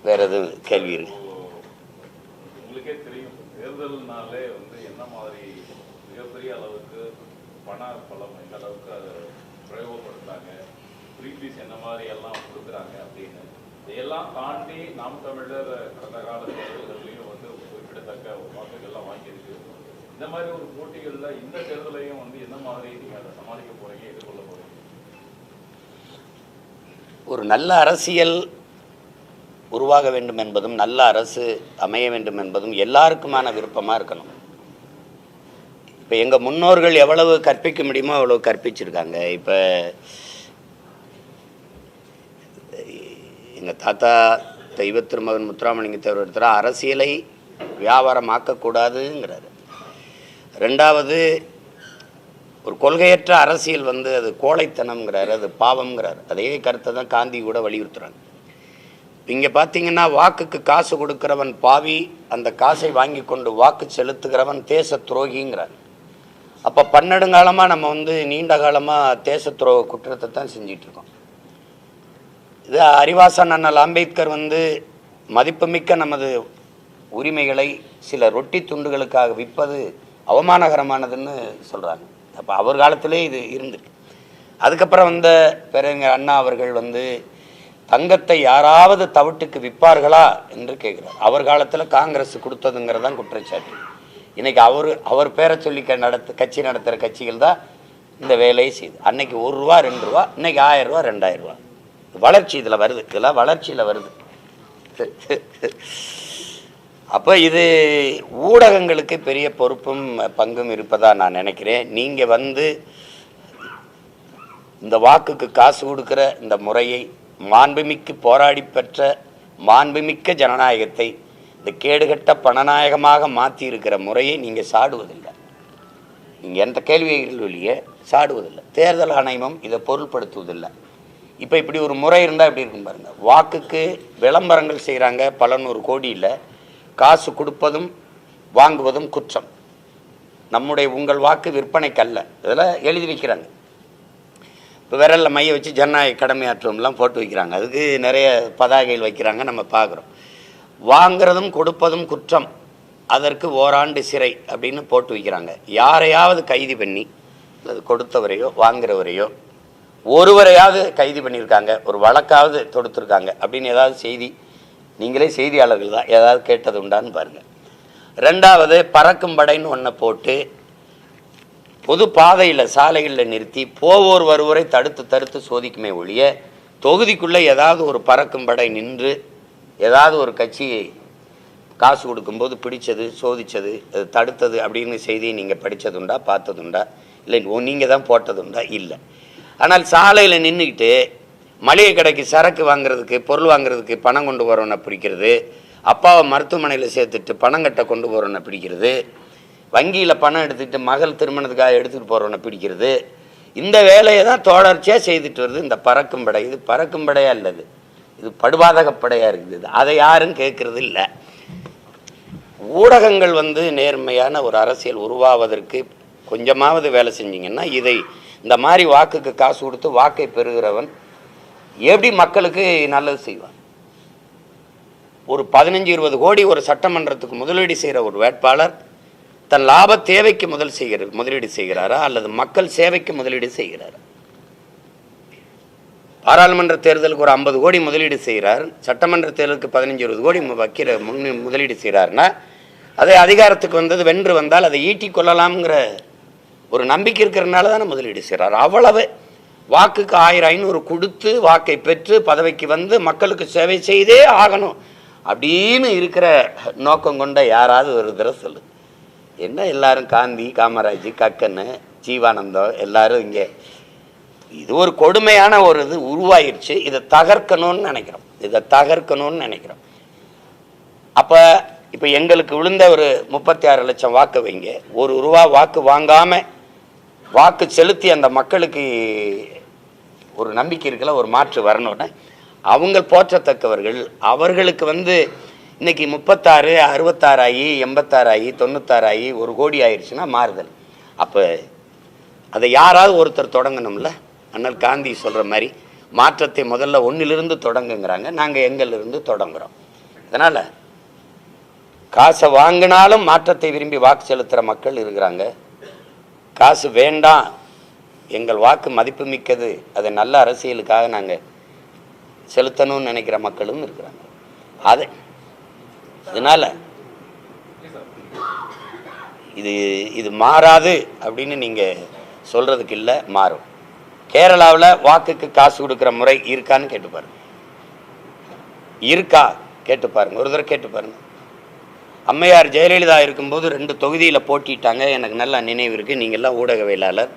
வேற எதுவும் கேள்வி இருக்கு? உங்களுக்கே தெரியும், தேர்தல்னாலே என்ன மாதிரி மிகப்பெரிய அளவுக்கு பண பலம் எந்த அளவுக்கு அதை பிரயோகப்படுத்துறாங்க, ஃப்ரீபீஸ் என்ன மாதிரி எல்லாம் கொடுக்குறாங்க அப்படின்னு. இதையெல்லாம் தாண்டி நாம் தமிழர் கடந்த கால தேர்தல்கள்லையும் குறிப்பிடத்தக்க வாக்குகள்லாம் வாங்கியிருக்கு. இந்த மாதிரி ஒரு போட்டிகளில் இந்த தேர்தலையும் என்ன மாதிரி நீங்கள் அதை சமாளிக்க போறீங்க, எதிர்கொள்ள போறீங்க? ஒரு நல்ல அரசியல் உருவாக வேண்டும் என்பதும் நல்ல அரசு அமைய வேண்டும் என்பதும் எல்லாருக்குமான விருப்பமாக இருக்கணும். இப்போ எங்கள் முன்னோர்கள் எவ்வளவு கற்பிக்க முடியுமோ அவ்வளவு கற்பிச்சிருக்காங்க. இப்போ எங்கள் தாத்தா தெய்வ திருமகன் முத்துராமலிங்க தேவர் எடுத்துகிற அரசியலை வியாபாரமாக்கக்கூடாதுங்கிறாரு. ரெண்டாவது, ஒரு கொள்கையற்ற அரசியல் அது கோழைத்தனம்ங்கிறாரு, அது பாவம்ங்கிறாரு. அதே கருத்தை தான் காந்தி கூட வலியுறுத்துறாங்க. இங்கே பார்த்தீங்கன்னா வாக்குக்கு காசு கொடுக்கிறவன் பாவி, அந்த காசை வாங்கி கொண்டு வாக்கு செலுத்துகிறவன் தேச துரோகிங்கிறார். அப்போ பன்னெடுங்காலமாக நம்ம நீண்ட காலமாக தேச துரோக குற்றத்தை தான் செஞ்சிட்ருக்கோம். இது அறிவாசன் அண்ணல் அம்பேத்கர் மதிப்புமிக்க நமது உரிமைகளை சில ரொட்டி துண்டுகளுக்காக விற்பது அவமானகரமானதுன்னு சொல்கிறாங்க. அப்போ அவர் காலத்திலே இது இருந்துருக்கு. அதுக்கப்புறம் பேரறிஞர் அண்ணா அவர்கள் தங்கத்தை யாராவது தவிட்டுக்கு விற்பார்களா என்று கேட்குறார். அவர் காலத்தில் காங்கிரஸ் கொடுத்ததுங்கிறதான் குற்றச்சாட்டு. இன்றைக்கி அவர் பேரை சொல்லி கட்சி நடத்துகிற கட்சிகள் தான் இந்த வேலையை செய்யுது. அன்னைக்கு ₹1 ₹2, இன்னைக்கு ₹1000 ₹2000. வளர்ச்சி இதில் வருது, இதெல்லாம் வளர்ச்சியில் வருது. அப்போ இது ஊடகங்களுக்கு பெரிய பொறுப்பும் பங்கும் இருப்பதாக நான் நினைக்கிறேன். நீங்கள் இந்த வாக்குக்கு காசு கொடுக்குற இந்த முறையை, மாண்புமிக்க போராடி பெற்ற மாண்புமிக்க ஜனநாயகத்தை இந்த கேடுகட்ட பணநாயகமாக மாற்றி இருக்கிற முறையை நீங்கள் சாடுவதில்லை. நீங்கள் எந்த கேள்வியே சாடுவதில்லை. தேர்தல் ஆணையமும் இதை பொருள்படுத்துவதில்லை. இப்போ இப்படி ஒரு முறை இருந்தால் எப்படி இருக்கும் பாருங்கள். வாக்குக்கு விளம்பரங்கள் செய்கிறாங்க, பல நூறு கோடியில் காசு கொடுப்பதும் வாங்குவதும் குற்றம். உங்கள் வாக்கு விற்பனைக்கல்ல, இதெல்லாம் எழுதி வைக்கிறாங்க. இப்போ விரலில் மைய வச்சு ஜனநாயக கடமையாற்றுவோம்லாம் போட்டு வைக்கிறாங்க. அதுக்கு நிறைய பதாகைகள் வைக்கிறாங்க, நம்ம பார்க்குறோம். வாங்கிறதும் கொடுப்பதும் குற்றம், அதற்கு ஓராண்டு சிறை அப்படின்னு போட்டு வைக்கிறாங்க. யாரையாவது கைது பண்ணி, அது கொடுத்தவரையோ வாங்குறவரையோ ஒருவரையாவது கைது பண்ணியிருக்காங்க, ஒரு வழக்காவது தொடுத்துருக்காங்க அப்படின்னு ஏதாவது செய்தி, நீங்களே செய்தியாளர்கள் தான், ஏதாவது கேட்டது உண்டான்னு பாருங்கள். ரெண்டாவது, பறக்கும் படைன்னு ஒன்றை போட்டு பொது பாதையில் சாலைகளில் நிறுத்தி போவோர் வருவோரை தடுத்து சோதிக்குமே ஒழிய, தொகுதிக்குள்ளே ஏதாவது ஒரு பறக்கும் படை நின்று ஏதாவது ஒரு கட்சியை காசு கொடுக்கும்போது பிடிச்சது, சோதித்தது, அது தடுத்தது அப்படின்னு செய்தியை நீங்கள் படித்ததுண்டா, பார்த்ததுண்டா? இல்லை நீங்கள் தான் போட்டதுண்டா? இல்லை. ஆனால் சாலையில் நின்றுக்கிட்டு மளிகை கடைக்கு சரக்கு வாங்குறதுக்கு, பொருள் வாங்குறதுக்கு பணம் கொண்டு போகிறவனை பிடிக்கிறது, அப்பாவை மருத்துவமனையில் சேர்த்துட்டு பணம் கட்ட கொண்டு போகிறவனை பிடிக்கிறது, வங்கியில் பணம் எடுத்துக்கிட்டு மகள் திருமணத்துக்காக எடுத்துகிட்டு போகிறவனை பிடிக்கிறது, இந்த வேலையை தான் தொடர்ச்சியாக செய்துட்டு வருது இந்த பறக்கும் படை. இது பறக்கும் படையாக இல்லது, இது படுபாதகப்படையாக இருக்குது. அதை யாரும் கேட்கறது இல்லை. ஊடகங்கள் நேர்மையான ஒரு அரசியல் உருவாவதற்கு கொஞ்சமாவது வேலை செஞ்சிங்கன்னா, இதை இந்த மாதிரி வாக்குக்கு காசு கொடுத்து வாக்கை பெறுகிறவன் எப்படி மக்களுக்கு நல்லது செய்வான்? ஒரு 15-20 கோடி ஒரு சட்டமன்றத்துக்கு முதலீடு செய்கிற ஒரு வேட்பாளர் தன் லாப தேவைக்கு முதலீடு செய்கிறாரா, அல்லது மக்கள் சேவைக்கு முதலீடு செய்கிறாரா? பாராளுமன்ற தேர்தலுக்கு ஒரு 50 கோடி முதலீடு செய்கிறார், சட்டமன்ற தேர்தலுக்கு 15-20 கோடி முதலீடு செய்கிறாருன்னா, அதை அதிகாரத்துக்கு வென்று வந்தால் அதை ஈட்டி கொள்ளலாம்ங்கிற ஒரு நம்பிக்கை இருக்கிறதுனால தானே முதலீடு செய்கிறார். அவ்வளவு வாக்குக்கு 1000-500 கொடுத்து வாக்கை பெற்று பதவிக்கு மக்களுக்கு சேவை செய்தே ஆகணும் அப்படின்னு இருக்கிற நோக்கம் கொண்ட யாராவது ஒரு தடவை சொல்லு. என்ன எல்லாரும் காந்தி, காமராஜ், கக்கன், ஜீவானந்தம் எல்லாரும் இங்கே, இது ஒரு கொடுமையான ஒரு இது உருவாயிருச்சு. இதை தகர்க்கணும்னு நினைக்கிறோம். அப்போ இப்போ எங்களுக்கு விழுந்த ஒரு 36 லட்சம் வாக்கு வைங்க, ₹1 வாக்கு வாங்காமல் வாக்கு செலுத்தி அந்த மக்களுக்கு ஒரு நம்பிக்கை இருக்கல, ஒரு மாற்று வரணும்னு அவங்க போற்றத்தக்கவர்கள். அவர்களுக்கு இன்னைக்கு 36, 66 ஆகி 86 ஆகி 96 ஆகி 1 கோடி ஆயிடுச்சுன்னா மாறுதல். அப்போ அதை யாராவது ஒருத்தர் தொடங்கணும்ல. அண்ணல் காந்தி சொல்கிற மாதிரி மாற்றத்தை முதல்ல ஒன்றிலிருந்து தொடங்குங்கிறாங்க, நாங்கள் எங்களிலிருந்து தொடங்குகிறோம். அதனால் காசை வாங்கினாலும் மாற்றத்தை விரும்பி வாக்கு செலுத்துகிற மக்கள் இருக்கிறாங்க. காசு வேண்டாம், எங்கள் வாக்கு மதிப்பு மிக்கது, அதை நல்ல அரசியலுக்காக நாங்கள் செலுத்தணும்னு நினைக்கிற மக்களும் இருக்கிறாங்க. அதனால் இது மாறாது அப்படின்னு நீங்கள் சொல்கிறதுக்கு இல்லை, மாறும். கேரளாவில் வாக்குக்கு காசு கொடுக்குற முறை இருக்கான்னு கேட்டு பாருங்க. இருக்கா கேட்டு பாருங்க, ஒரு தடவை கேட்டு பாருங்க. அம்மையார் ஜெயலலிதா இருக்கும்போது 2 தொகுதியில் போட்டிட்டாங்க, எனக்கு நல்லா நினைவு இருக்குது. நீங்கள்லாம் ஊடகவியலாளர்.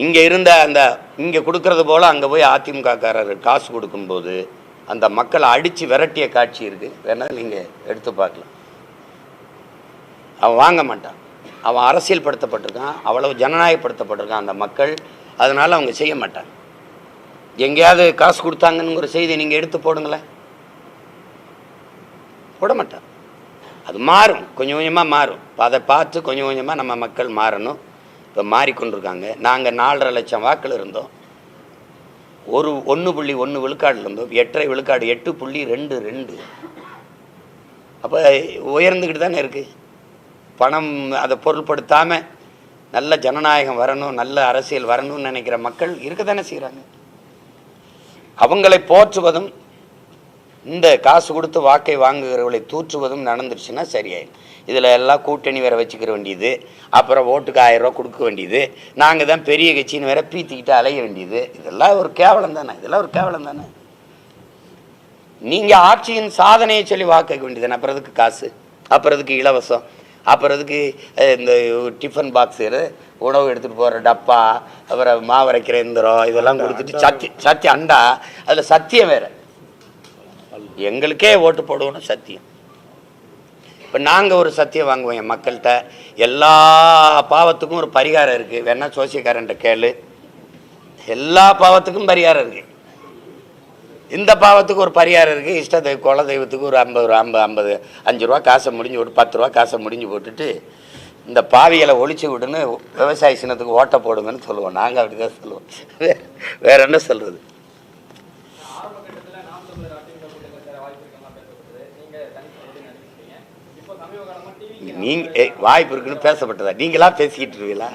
இங்கே இருந்த அந்த இங்கே கொடுக்கறது போல் அங்கே போய் அதிமுககாரர் காசு கொடுக்கும்போது அந்த மக்களை அடித்து விரட்டிய காட்சி இருக்குது, வேணால் நீங்கள் எடுத்து பார்க்கலாம். அவன் வாங்க மாட்டான், அவன் அரசியல்படுத்தப்பட்டிருக்கான், அவ்வளவு ஜனநாயகப்படுத்தப்பட்டிருக்கான் அந்த மக்கள். அதனால் அவங்க செய்ய மாட்டாங்க. எங்கேயாவது காசு கொடுத்தாங்கன்னு ஒரு செய்தி நீங்கள் எடுத்து போடுங்களேன், போட மாட்டான். அது மாறும், கொஞ்சம் கொஞ்சமாக மாறும். அதை பார்த்து கொஞ்சம் கொஞ்சமாக நம்ம மக்கள் மாறணும். இப்போ மாறிக்கொண்டிருக்காங்க. நாங்கள் 4.5 லட்சம் வாக்கில் இருந்தோம், 1.1 விழுக்காடில் இருந்தோம், 8.5 விழுக்காடு 8.22. அப்போ உயர்ந்துக்கிட்டு தானே இருக்குது. பணம் அதை பொருள்படுத்தாமல் நல்ல ஜனநாயகம் வரணும், நல்ல அரசியல் வரணும்னு நினைக்கிற மக்கள் இருக்க தானே செய்கிறாங்க. அவங்களை போற்றுவதும் இந்த காசு கொடுத்து வாக்கை வாங்குகிறவர்களை தூற்றுவதும் நடந்துருச்சுன்னா சரியாயிடும். இதில் எல்லாம் கூட்டணி வேற வச்சுக்கிற வேண்டியது, அப்புறம் ஓட்டுக்கு 1000 ரூபா கொடுக்க வேண்டியது, நாங்கள் தான் பெரிய கட்சின்னு வேற பீத்திக்கிட்டு அலைய வேண்டியது, இதெல்லாம் ஒரு கேவலம் தானே. இதெல்லாம் ஒரு கேவலம் தானே. நீங்கள் ஆட்சியின் சாதனையை சொல்லி வாக்கு வைக்க வேண்டியது தானே. அப்புறம் அதுக்கு காசு, அப்புறம் அதுக்கு இலவசம், அப்புறம் அதுக்கு இந்த டிஃபன் பாக்ஸு, உணவு எடுத்துகிட்டு போகிற டப்பா, அப்புறம் மாவரைக்கிற எந்திரம், இதெல்லாம் கொடுத்துட்டு சத்தியம் அண்டா. அதில் சத்தியம் வேறு. எங்களுக்கே ஓட்டு போடுவோன்னு சத்தியம். இப்போ நாங்கள் ஒரு சத்தியம் வாங்குவோம் என் மக்கள்கிட்ட. எல்லா பாவத்துக்கும் ஒரு பரிகாரம் இருக்குது, வேணா சோசியக்காரன்ட்ட கேளு. எல்லா பாவத்துக்கும் பரிகாரம் இருக்குது. இந்த பாவத்துக்கு ஒரு பரிகாரம் இருக்குது. இஷ்ட தெய்வ குல தெய்வத்துக்கு ஒரு 5 ரூபா காசை முடிஞ்சு போட்டு 10 ரூபா காசை முடிஞ்சு போட்டுட்டு இந்த பாவிகளை ஒழிச்சு விடுன்னு விவசாய சின்னத்துக்கு ஓட்ட போடுங்கன்னு சொல்லுவோம். நாங்கள் அப்படி தான் சொல்லுவோம். வேற என்ன சொல்கிறது? நீங்கள் வாய்ப்பு இருக்குன்னு பேசப்பட்டதா? நீங்களா பேசிக்கிட்டு இருக்கீங்களா?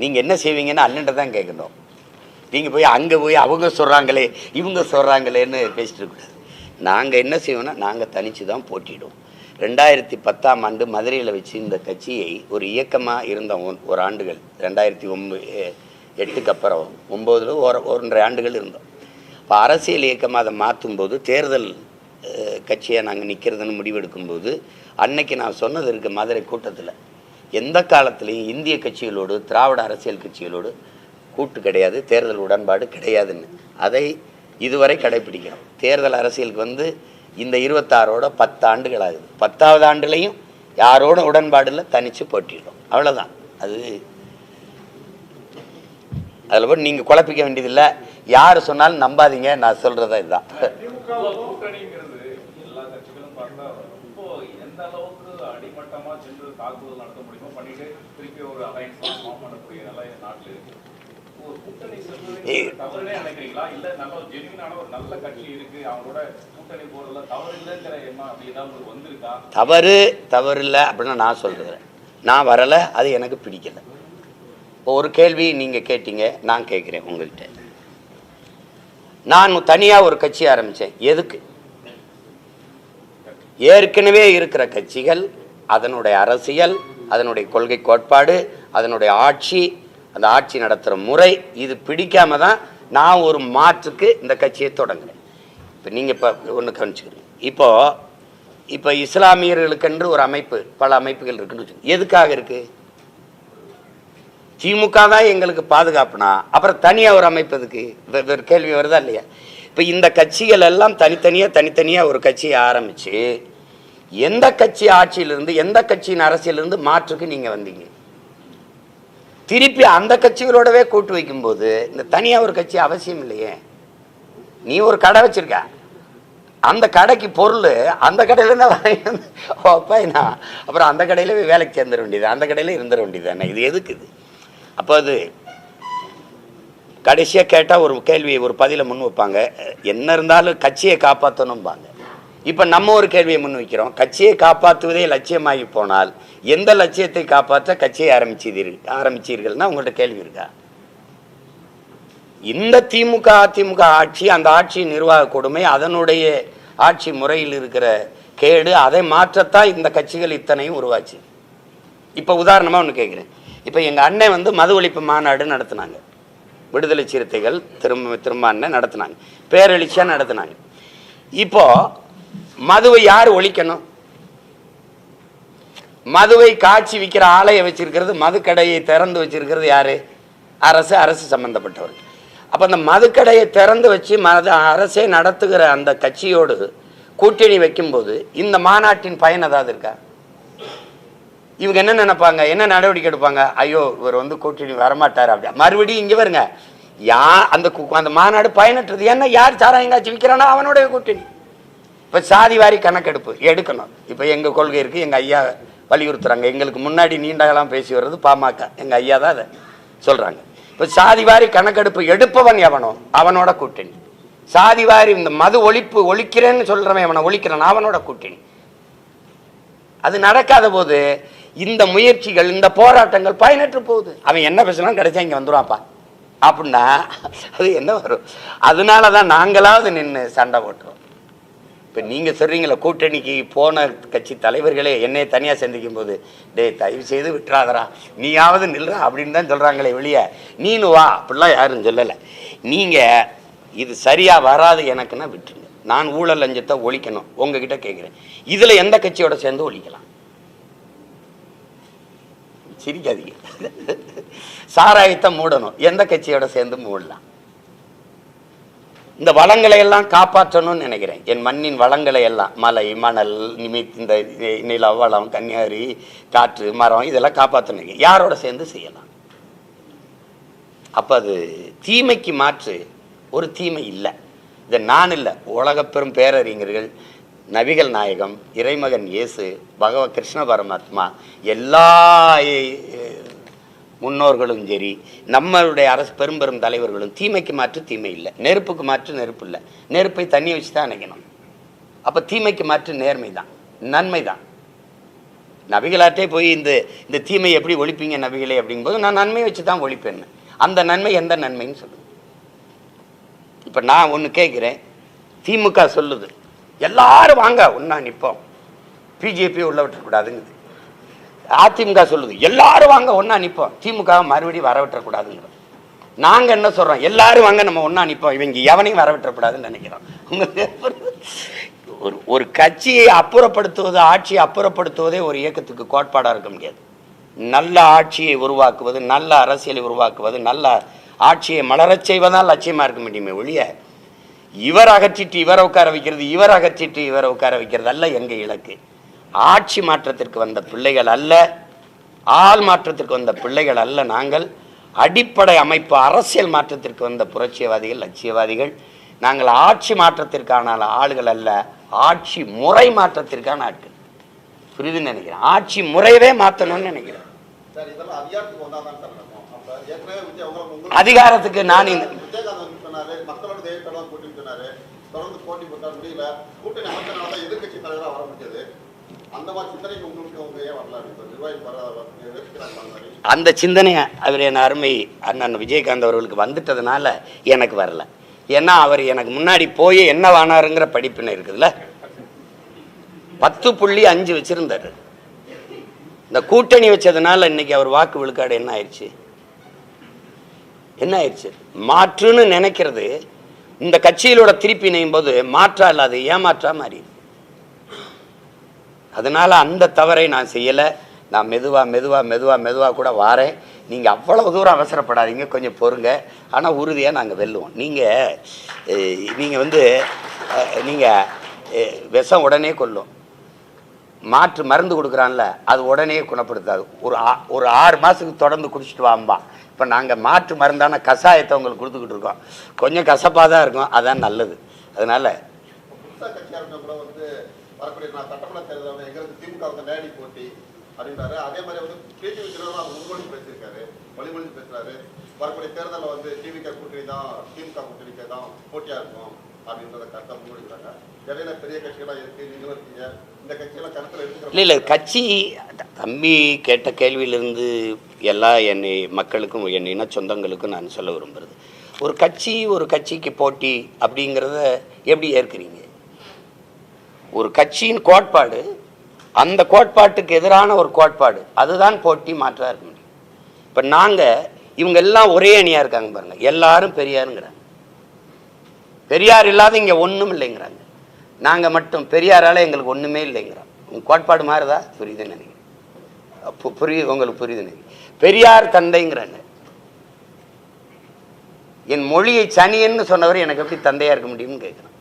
நீங்கள் என்ன செய்வீங்கன்னு அண்ணன்ட்ட தான் கேட்கணும். நீங்கள் போய் அங்கே போய் அவங்க சொல்கிறாங்களே இவங்க சொல்கிறாங்களேன்னு பேசிட்டு இருக்கக்கூடாது. நாங்கள் என்ன செய்வோம்னா நாங்கள் தனித்து தான் போட்டிடுவோம். 2010ஆம் ஆண்டு மதுரையில் வச்சு இந்த கட்சியை ஒரு இயக்கமாக இருந்தோம் ஒரு ஆண்டுகள். 2008க்கு அப்புறம் 9 1.5 ஆண்டுகள் இருந்தோம். இப்போ அரசியல் இயக்கமாக அதை மாற்றும்போது, தேர்தல் கட்சியாக நாங்கள் நிற்கிறதுன்னு முடிவெடுக்கும்போது, அன்னைக்கு நான் சொன்னது இருக்கு மதுரை கூட்டத்தில், எந்த காலத்துலேயும் இந்திய கட்சிகளோடு திராவிட அரசியல் கட்சிகளோடு கூட்டு கிடையாது, தேர்தல் உடன்பாடு கிடையாதுன்னு. அதை இதுவரை கடைப்பிடிக்கிறோம். தேர்தல் அரசியலுக்கு இந்த 26ஓட 10 ஆண்டுகள் ஆகுது. 10வது ஆண்டுலையும் யாரோட உடன்பாடு இல்லை, தனித்து போட்டிடுறோம், அவ்வளோதான். அதில் போய் நீங்கள் குழப்பிக்க வேண்டியதில்லை. யார் சொன்னாலும் நம்பாதீங்க, நான் சொல்கிறதா இதுதான். தவறில்லை அப்படின்னா நான் சொல்கிறேன். நான் வரலை, அது எனக்கு பிடிக்கலை. இப்போ ஒரு கேள்வி நீங்கள் கேட்டீங்க, நான் கேட்குறேன் உங்கள்கிட்ட. நான் தனியாக ஒரு கட்சி ஆரம்பித்தேன், எதுக்கு? ஏற்கனவே இருக்கிற கட்சிகள், அதனுடைய அரசியல், அதனுடைய கொள்கை கோட்பாடு, அதனுடைய ஆட்சி, அந்த ஆட்சி நடத்துகிற முறை, இது பிடிக்காம தான் நான் ஒரு மாற்றுக்கு இந்த கட்சியை தொடங்குறேன். இப்போ நீங்கள் இப்போ ஒன்று கவனிச்சுக்கிறீங்க. இப்போ இஸ்லாமியர்களுக்கென்று ஒரு அமைப்பு, பல அமைப்புகள் இருக்குன்னு வச்சுக்கோங்க. எதுக்காக இருக்குது? திமுக தான் எங்களுக்கு பாதுகாப்புனா அப்புறம் தனியாக ஒரு அமைப்பு எதுக்கு? வேறு கேள்வி வருதா இல்லையா? இப்போ இந்த கட்சிகள் எல்லாம் தனித்தனியாக ஒரு கட்சியை ஆரம்பித்து எந்த கட்சி ஆட்சியிலிருந்து, எந்த கட்சியின் அரசியலிருந்து மாற்றுக்கு நீங்கள் வந்தீங்க? திருப்பி அந்த கட்சிகளோடவே கூட்டு வைக்கும்போது இந்த தனியாக ஒரு கட்சி அவசியம் இல்லையே. நீ ஒரு கடை வச்சிருக்க, அந்த கடைக்கு பொருள் அந்த கடையிலேருந்து வாங்கி வந்து வைப்பேனா, அப்புறம் அந்த கடையில் வேலைக்கு சேர்ந்துட வேண்டியது, அந்த கடையில் இருந்துட வேண்டியது தானே. இது எதுக்கு இது? அப்போ அது கடைசியாக கேட்டால் ஒரு கேள்வியை ஒரு பதிலை முன் வைப்பாங்க, என்ன இருந்தாலும் கட்சியை காப்பாற்றணும்பாங்க. இப்போ நம்ம ஒரு கேள்வியை முன் வைக்கிறோம், கட்சியை காப்பாற்றுவதே லட்சியமாகி போனால் எந்த லட்சியத்தை காப்பாற்ற கட்சியை ஆரம்பிச்சீர்கள்னா உங்கள்கிட்ட கேள்வி இருக்கா? இந்த திமுக அதிமுக ஆட்சி, அந்த ஆட்சி நிர்வாக கொடுமை, அதனுடைய ஆட்சி முறையில் இருக்கிற கேடு, அதை மாற்றத்தான் இந்த கட்சிகள் இத்தனையும் உருவாச்சு. இப்போ உதாரணமாக ஒன்று கேட்குறேன். இப்போ எங்கள் அண்ணன் வந்து மது ஒழிப்பு மாநாடு நடத்தினாங்க, விடுதலை சிறுத்தைகள் திரும்ப அண்ணன் நடத்தினாங்க, பேரெழுச்சியாக நடத்தினாங்க. இப்போ மதுவை யார் ஒழிக்கணும்? மதுவை காட்சி விற்கிற ஆலையை வச்சிருக்கிறது, மதுக்கடையை திறந்து வச்சிருக்கிறது யாரு? அரசு, அரசு சம்பந்தப்பட்டவர். அப்போ அந்த மதுக்கடையை திறந்து வச்சு அரசே நடத்துகிற அந்த கட்சியோடு கூட்டணி வைக்கும்போது இந்த மாநாட்டின் பயன் ஏதாவது இருக்கா? இவங்க என்ன நினைப்பாங்க, என்ன நடவடிக்கை எடுப்பாங்க? ஐயோ இவர் வந்து கூட்டணி வரமாட்டார் அப்படியா. மறுபடியும் இங்கே வருங்க, அந்த மாநாடு பயனற்றது. ஏன்னா யார் சாராயம் காட்சி விற்கிறானோ அவனுடைய கூட்டணி. இப்போ சாதி வாரி கணக்கெடுப்பு எடுக்கணும். இப்போ எங்கள் கொள்கை இருக்குது, எங்கள் ஐயா வலியுறுத்துறாங்க. எங்களுக்கு முன்னாடி நீண்ட காலம் பேசி வர்றது பாமக, எங்கள் ஐயா தான் அதை சொல்கிறாங்க. இப்போ சாதி வாரி கணக்கெடுப்பு எடுப்பவன் எவனோ அவனோட கூட்டணி. சாதி வாரி இந்த மது ஒழிக்கிறேன்னு சொல்கிறவன் எவனை ஒழிக்கிறான் அவனோட கூட்டணி. அது நடக்காத போது இந்த முயற்சிகள், இந்த போராட்டங்கள் பயனற்று போகுது. அவன் என்ன பேசலாம் கிடைச்சா இங்கே வந்துடுவான்ப்பா அப்படின்னா அது என்ன வரும்? அதனால தான் நாங்களாவது நின்று சண்டை போட்டுறோம். இப்போ நீங்கள் சொல்கிறீங்களே கூட்டணிக்கு போன கட்சி தலைவர்களே என்னை தனியாக சந்திக்கும் போது, டே தயவு செய்து விட்டுறாதரா, நீயாவது நில்றா அப்படின்னு தான் சொல்கிறாங்களே வெளியே, நீனு வா அப்படிலாம் யாரும் சொல்லலை. நீங்கள் இது சரியாக வராது எனக்குன்னா விட்டுருங்க. நான் ஊழல் லஞ்சத்தை ஒழிக்கணும் உங்ககிட்ட கேட்குறேன், இதில் எந்த கட்சியோட சேர்ந்து ஒழிக்கலாம்? சிரிக்காதீங்க. சாராயத்தை மூடணும், எந்த கட்சியோட சேர்ந்து மூடலாம்? இந்த வளங்களை எல்லாம் காப்பாற்றணும்னு நினைக்கிறேன். என் மண்ணின் வளங்களை எல்லாம், மலை மணல் இந்த நில வளம், கன்னியாகுமரி காற்று மரம், இதெல்லாம் காப்பாற்றணும். யாரோட சேர்ந்து செய்யலாம்? அப்போ அது தீமைக்கு மாற்று ஒரு தீமை இல்லை. இதை நான் இல்லை, உலக பெரும் பேரறிஞர்கள், நபிகள் நாயகம், இறைமகன் இயேசு, பகவத் கிருஷ்ண பரமாத்மா, எல்லா முன்னோர்களும் சரி, நம்மளுடைய அரசு பெரும் தலைவர்களும் தீமைக்கு மாற்று தீமை இல்லை, நெருப்புக்கு மாற்று நெருப்பு இல்லை. நெருப்பை தண்ணி வச்சு தான் அணைக்கணும். அப்போ தீமைக்கு மாற்று நேர்மை தான், நன்மை தான். நபிகளாட்டே போய் இந்த தீமையை எப்படி ஒழிப்பீங்க நபிகளே அப்படிங்கும்போது, நான் நன்மையை வச்சு தான் ஒழிப்பேன். அந்த நன்மை எந்த நன்மைன்னு சொல்லுங்க. இப்போ நான் ஒன்று கேட்குறேன், திமுக சொல்லுது எல்லாரும் வாங்க ஒன்றா நிற்போம், பிஜேபி உள்ள விட்டுறக்கூடாதுங்குது. அதிமுக சொல்லுது எல்லாரும் வாங்க ஒன்றா நிற்போம், திமுக மறுபடியும் வர விட்டுறக்கூடாதுங்கிறோம். நாங்கள் என்ன சொல்கிறோம், எல்லாரும் வாங்க நம்ம ஒன்றா நிற்போம், இவங்க எவனையும் வர விட்டுறக்கூடாதுன்னு நினைக்கிறோம். ஒரு கட்சியை அப்புறப்படுத்துவது, ஆட்சியை அப்புறப்படுத்துவதே ஒரு இயக்கத்துக்கு கோட்பாடாக இருக்க முடியாது. நல்ல ஆட்சியை உருவாக்குவது, நல்ல அரசியலை உருவாக்குவது, நல்ல ஆட்சியை மலரச் செய்வதால் லட்சியமாக இருக்க முடியுமே ஒழிய, இவர் அகற்றிட்டு இவரை உட்கார வைக்கிறது, இவர் அகற்றிட்டு இவரை உட்கார வைக்கிறது அல்ல எங்கள் இலக்கு. ஆட்சி மாற்றத்திற்கு வந்த பிள்ளைகள் அல்ல, ஆள் மாற்றத்திற்கு வந்த பிள்ளைகள் அல்ல. நாங்கள் அடிப்படை அமைப்பு அரசியல் மாற்றத்திற்கு வந்த புரட்சியவாதிகள், லட்சியவாதிகள். நாங்கள் ஆட்சி மாற்றத்திற்கான ஆளுகள் அல்ல, ஆட்சி முறை மாற்றத்திற்கான ஆட்கள். புரியுதுன்னு நினைக்கிறேன். ஆட்சி முறையவே மாற்றணும்னு நினைக்கிறேன். அதிகாரத்துக்கு நான் அந்த சிந்தனை அவர் என் அருமை அண்ணன் விஜயகாந்த் அவர்களுக்கு வந்துட்டதுனால எனக்கு வரல. ஏன்னா அவர் எனக்கு முன்னாடி போய் என்ன வானாருங்கிற படிப்பினை இருக்குதுல்ல, 10.5 வச்சிருந்தாரு. இந்த கூட்டணி வச்சதுனால இன்னைக்கு அவர் வாக்கு விழுக்காடு என்ன ஆயிடுச்சு? என்ன ஆயிடுச்சு? மாற்றுன்னு நினைக்கிறது இந்த கட்சியிலோட திருப்பி இணையும் போது மாற்றா இல்லாது ஏமாற்றா மாறி. அதனால அந்த தவறை நான் செய்யலை. நான் மெதுவாக கூட வாரேன். நீங்கள் அவ்வளவு தூரம் அவசரப்படாதீங்க, கொஞ்சம் பொறுங்க. ஆனால் உறுதியாக நாங்கள் வெல்லுவோம். நீங்கள் விஷம் உடனே கொல்லும், மாற்று மருந்து கொடுக்குறான்ல அது உடனே குணப்படுத்தாது. ஒரு 6 மாதத்துக்கு தொடர்ந்து குடிச்சிட்டு வாம்பா. இப்போ நாங்கள் மாற்று மருந்தான கஷாயத்தை உங்களுக்கு கொடுத்துக்கிட்டு இருக்கோம். கொஞ்சம் கசப்பாக தான் இருக்கும், அதான் நல்லது. அதனால் புதுசா கட்சியா இருக்க கூட வந்து வரக்கூடிய நான் சட்டமன்ற தேர்தல் எங்களுக்கு திமுக வந்து நேரடி போட்டி அப்படின்றாரு. அதே மாதிரி வந்து டிடிவி தினகரன் முன்மொழி பேசியிருக்காரு, வழிமொழி பேசுறாரு. வரக்கூடிய தேர்தலில் வந்து டிவிக கூட்டணி தான் திமுக கூட்டணிக்கு தான் போட்டியா இருக்கும் அப்படின்றத கருத்தை முன்மொழிக்கிறாங்க. இடையில பெரிய கட்சிகளா இருக்கு, நீங்களும் இருக்கீங்க, இந்த கட்சியெல்லாம் கருத்துல எடுத்துக்கிற இல்லை கட்சி தம்பி கேட்ட கேள்வியிலிருந்து எல்லா என்னை மக்களுக்கும் என் இன சொந்தங்களுக்கும் நான் சொல்ல விரும்புகிறது, ஒரு கட்சிக்கு போட்டி அப்படிங்கிறத எப்படி ஏற்கிறீங்க? ஒரு கட்சியின் கோட்பாடு, அந்த கோட்பாட்டுக்கு எதிரான ஒரு கோட்பாடு, அதுதான் போட்டி மாற்றா இருக்க முடியும். இப்போ நாங்கள் இவங்க எல்லாம் ஒரே அணியாக இருக்காங்க பாருங்க, எல்லாரும் பெரியாருங்கிறாங்க, பெரியார் இல்லாத இங்கே ஒன்றும் இல்லைங்கிறாங்க. நாங்கள் மட்டும் பெரியாரால் எங்களுக்கு ஒன்றுமே இல்லைங்கிறோம். உங்கள் கோட்பாடு மாறுதா? புரியுதுன்னு நினைக்கிறேன். புரியுது, உங்களுக்கு புரியுதுன்னு நினைக்கிறேன். பெரியார் தந்தைங்கிறாங்க. என் மொழியை சனியன்னு சொன்னவர் எனக்கு எப்படி தந்தையாக இருக்க முடியும்னு கேட்குறேன்.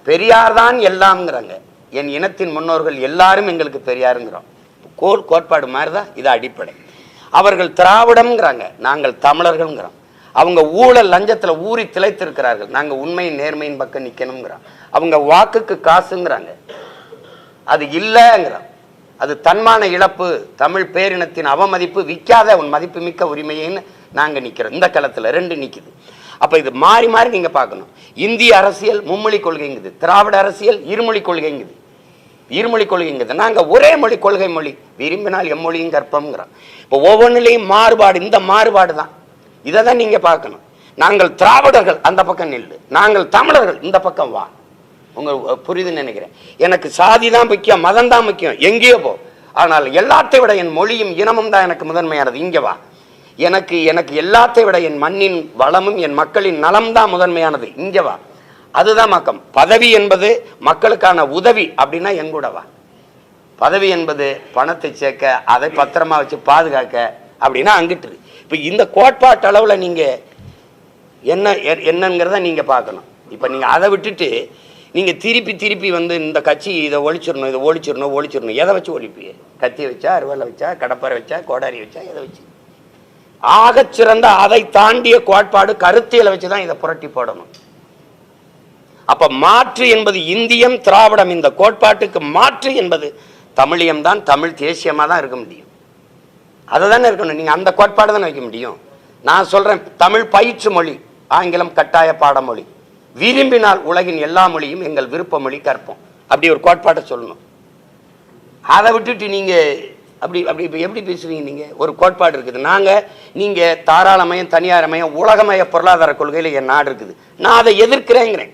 பெரியார் தான் எல்லாம்ங்கிறாங்க. என் இனத்தின் முன்னோர்கள் எல்லாரும் எங்களுக்கு பெரியாருங்கிறோம். கோட்பாடு மாறுதா? இது அடிப்படை. அவர்கள் திராவிடம்ங்கிறாங்க, நாங்கள் தமிழர்கள்ங்கிறோம். அவங்க ஊழல் லஞ்சத்தில் ஊறி திளைத்திருக்கிறார்கள், நாங்கள் உண்மையின் நேர்மையின் பக்கம் நிற்கணுங்கிறோம். அவங்க வாக்குக்கு காசுங்கிறாங்க, அது இல்லைங்கிறோம். அது தன்மான இழப்பு, தமிழ் பேரினத்தின் அவமதிப்பு, விற்காத உன் மதிப்பு மிக்க உரிமையின்னு நாங்கள் நிற்கிறோம். இந்த களத்தில் ரெண்டு நிற்குது. அப்போ இது மாறி மாறி நீங்கள் பார்க்கணும். இந்திய அரசியல் மும்மொழி கொள்கைங்குது, திராவிட அரசியல் இருமொழி கொள்கைங்குது. இருமொழி கொள்கைங்குது, நாங்கள் ஒரே மொழி, கொள்கை மொழி, விரும்பினால் எம்மொழியும் கற்பம்ங்கிறோம். இப்போ ஒவ்வொன்றிலையும் மாறுபாடு, இந்த மாறுபாடு தான், இதை தான் நீங்கள் பார்க்கணும். நாங்கள் திராவிடர்கள் அந்த பக்கம் நில்லு, நாங்கள் தமிழர்கள் இந்த பக்கம் வா. உங்களுக்கு புரியுதுன்னு நினைக்கிறேன். எனக்கு சாதி தான் முக்கியம், மதம் தான் முக்கியம், எங்கேயோ போ, ஆனால் எல்லாத்தை விட என் மொழியும் இனமும் தான் எனக்கு முதன்மையானது, இங்கே வா. எனக்கு எனக்கு எல்லாத்தை விட என் மண்ணின் வளமும் என் மக்களின் நலம் தான் முதன்மையானது, இங்கே வா. அதுதான் மக்கம். பதவி என்பது மக்களுக்கான உதவி அப்படின்னா எங்கூட வா. பதவி என்பது பணத்தை சேர்க்க, அதை பத்திரமா வச்சு பாதுகாக்க அப்படின்னா அங்கிட்டு. இப்போ இந்த கோட்பாட்டு அளவில் நீங்கள் என்னங்கிறத நீங்கள் பார்க்கணும். இப்போ நீங்கள் அதை விட்டுட்டு நீங்கள் திருப்பி வந்து இந்த கட்சி இதை ஒழிச்சிடணும். எதை வச்சு ஒழிப்பிய? கத்தி வச்சா, அறுவலை வச்சா, கடப்பாரை வச்சா, கோடாரி வச்சா, எதை வச்சு? ஆகச்சிறந்த அதை தாண்டிய கோட்பாடு கருத்தியலை வச்சு தான் இதை புரட்டி போடணும். அப்ப மாற்று என்பது இந்தியம் திராவிடம், இந்த கோட்பாட்டுக்கு மாற்று என்பது தமிழியம் தான், தமிழ் தேசியமாக தான் இருக்க முடியும். அதை தானே இருக்கணும். நீங்கள் அந்த கோட்பாடு தானே வைக்க முடியும். நான் சொல்றேன், தமிழ் பயிற்று மொழி, ஆங்கிலம் கட்டாய பாடமொழி, விரும்பினால் உலகின் எல்லா மொழியும் எங்கள் விருப்ப மொழி கற்போம், அப்படி ஒரு கோட்பாட்டை சொல்லணும். அதை விட்டுட்டு நீங்க அப்படி எப்படி பேசுவீங்க? நீங்க ஒரு கோட்பாடு இருக்குது, நீங்க தாராளமயம், தனியாரமயம், உலகமய பொருளாதார கொள்கையில என் நாடு இருக்குது, நான் அதை எதிர்க்கிறேங்கிறேன்.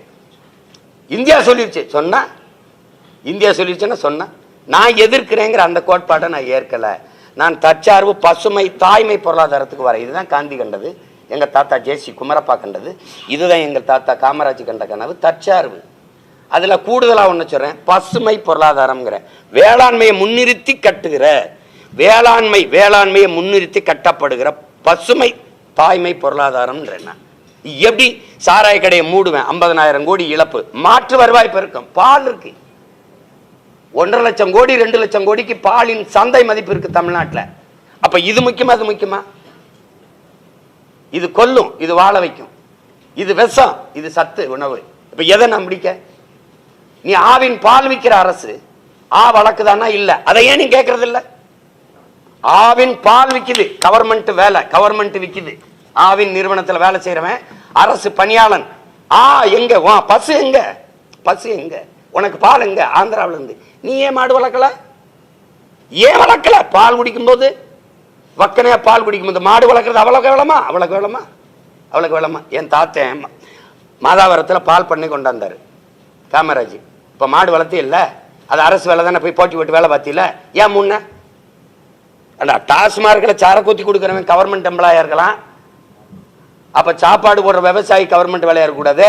இந்தியா சொல்லிருச்சுன்னா சொன்னா நான் எதிர்க்கிறேங்கிற அந்த கோட்பாட்டை நான் ஏற்கல. நான் தற்சார்பு, பசுமை, தாய்மை பொருளாதாரத்துக்கு வரேன். இதுதான் காந்தி கண்டது, எங்க தாத்தா ஜேசி குமரப்பா கண்டது, இதுதான் எங்கள் தாத்தா காமராஜ் கண்ட கனவு, தற்சார்பு. அதுல கூடுதலா ஒண்ணு சொல்றேன், பசுமை பொருளாதாரம்ங்கிற வேளாண்மையை முன்னிறுத்தி கட்டுகிற, வேளாண்மையை முன்னிறுத்தி கட்டப்படுகிற பசுமை தாய்மை பொருளாதாரம். எப்படி சாராய கடையை மூடுவேன், 50,000 கோடி இழப்பு, மாற்று வருவாய் பெருக்கம், பால் இருக்கு 1.5 லட்சம் கோடி 2 லட்சம் கோடிக்கு பாலின் சந்தை மதிப்பு இருக்கு தமிழ்நாட்டில். அப்ப இது முக்கியமா, அது முக்கியமா? இது கொல்லும், இது வாழ வைக்கும், இது விஷம், இது சத்து உணவு. இப்ப எதை நான் பிடிக்க? நீ ஆவின் பால் விற்கிற அரசு வழக்குதானா? இல்ல. அதை ஏன் நீ கேட்கறது இல்ல? ஆவின் பால் விக்குது, கவர்மெண்ட் வேலை, கவர்மெண்ட் விக்குது, ஆவின் நிறுவனத்தில் வேலை செய்யறவன் அரசு பணியாளன். எங்க பசு எங்க உனக்கு பால் எங்க? ஆந்திராவில இருந்து. நீ ஏன் மாடு வளர்க்கல? பால் குடிக்கும் போது வக்கனையா பால் குடிக்கும் போது மாடு வளர்க்கறது அவ்வளவு வேளமா? என் தாத்தன் மாதாவரத்தில் பால் பண்ணி கொண்டாந்தாரு காமராஜ். இப்ப மாடு வளர்த்தி இல்ல, அது அரசு வேலை தானே, போய் போட்டி போட்டு வேலை பார்த்தில. ஏன் முன்ன டாஸ்மார்க்ல சார கூத்தி கொடுக்குறவன் கவர்மெண்ட் எம்ப்ளாயா இருக்கலாம், அப்ப சாப்பாடு போடுற விவசாயி கவர்மெண்ட் வேலையா இருக்கக்கூடாது,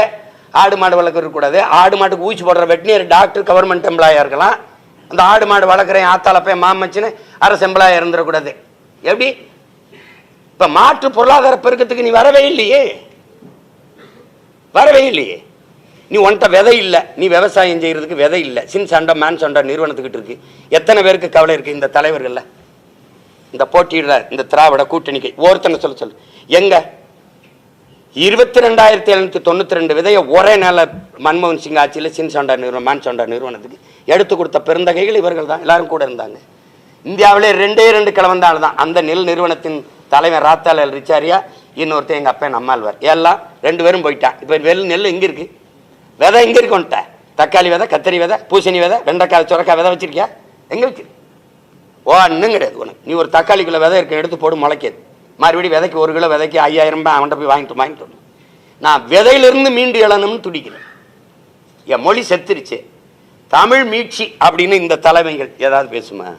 ஆடு மாடு வளர்க்க இருக்கக்கூடாது, ஆடு மாட்டுக்கு ஊசி போடுற வெட்டினியர் டாக்டர் கவர்மெண்ட் எம்ப்ளாயா இருக்கலாம், அந்த ஆடு மாடு வளர்க்குறேன் ஆத்தாலப்ப மாமச்சுன்னு அரசு எம்ப்ளாயா இருந்துடக்கூடாது. எப்படி? இப்ப மாற்று பொருளாதார பெருக்கத்துக்கு நீ வரவே இல்லையே. நீ உன்கிட்ட விதை இல்லை, நீ விவசாயம் செய்யறதுக்கு விதை இல்லை. சின்சாண்டா மேன்சாண்டா நிறுவனத்துக்கிட்டு இருக்கு. எத்தனை பேருக்கு கவலை இருக்கு இந்த தலைவர்கள்ல, இந்த போட்டியிட இந்த திராவிட கூட்டணிக்கு? ஒருத்தனை சொல்லு எங்க 22,792 விதையை ஒரே நாள மன்மோகன் சிங் ஆட்சியில் சின்சாண்டா நிறுவனம் மான்சாண்டா நிறுவனத்துக்கு எடுத்து கொடுத்த பெருந்தகைகள் இவர்கள் தான், எல்லாரும் கூட இருந்தாங்க. இந்தியாவிலே 2 கிழவந்தாள் தான். அந்த நெல் நிறுவனத்தின் தலைவர் ராத்தாலால் ரிச்சாரியா, இன்னொருத்தர் எங்கள் அப்பா நம்மாழ்வார், எல்லாம் 2 பேரும் போயிட்டான். இப்போ நெல் எங்கே இருக்கு? விதை எங்கே இருக்கு? வந்துட்டேன். தக்காளி விதை, கத்திரி விதை, பூசணி விதை, வெண்டைக்காய், சுரக்காய் விதை வச்சிருக்கியா? எங்கே வச்சிருக்கு? ஒன்றும் கிடையாது உனக்கு. நீ ஒரு தக்காளிக்குள்ள விதை இருக்க எடுத்து போடு, முளைக்காது. மறுபடியும் விதைக்கு 1 கிலோ விதைக்கு 5000 ரூபாய் அவன்கிட்ட போய் வாங்கிட்டு வரணும். நான் விதையிலிருந்து மீண்டு எழணும்னு துடிக்கிறேன். என் மொழி செத்துருச்சு. தமிழ் மீட்சி அப்படின்னு இந்த தலைமைகள் ஏதாவது பேசுமா?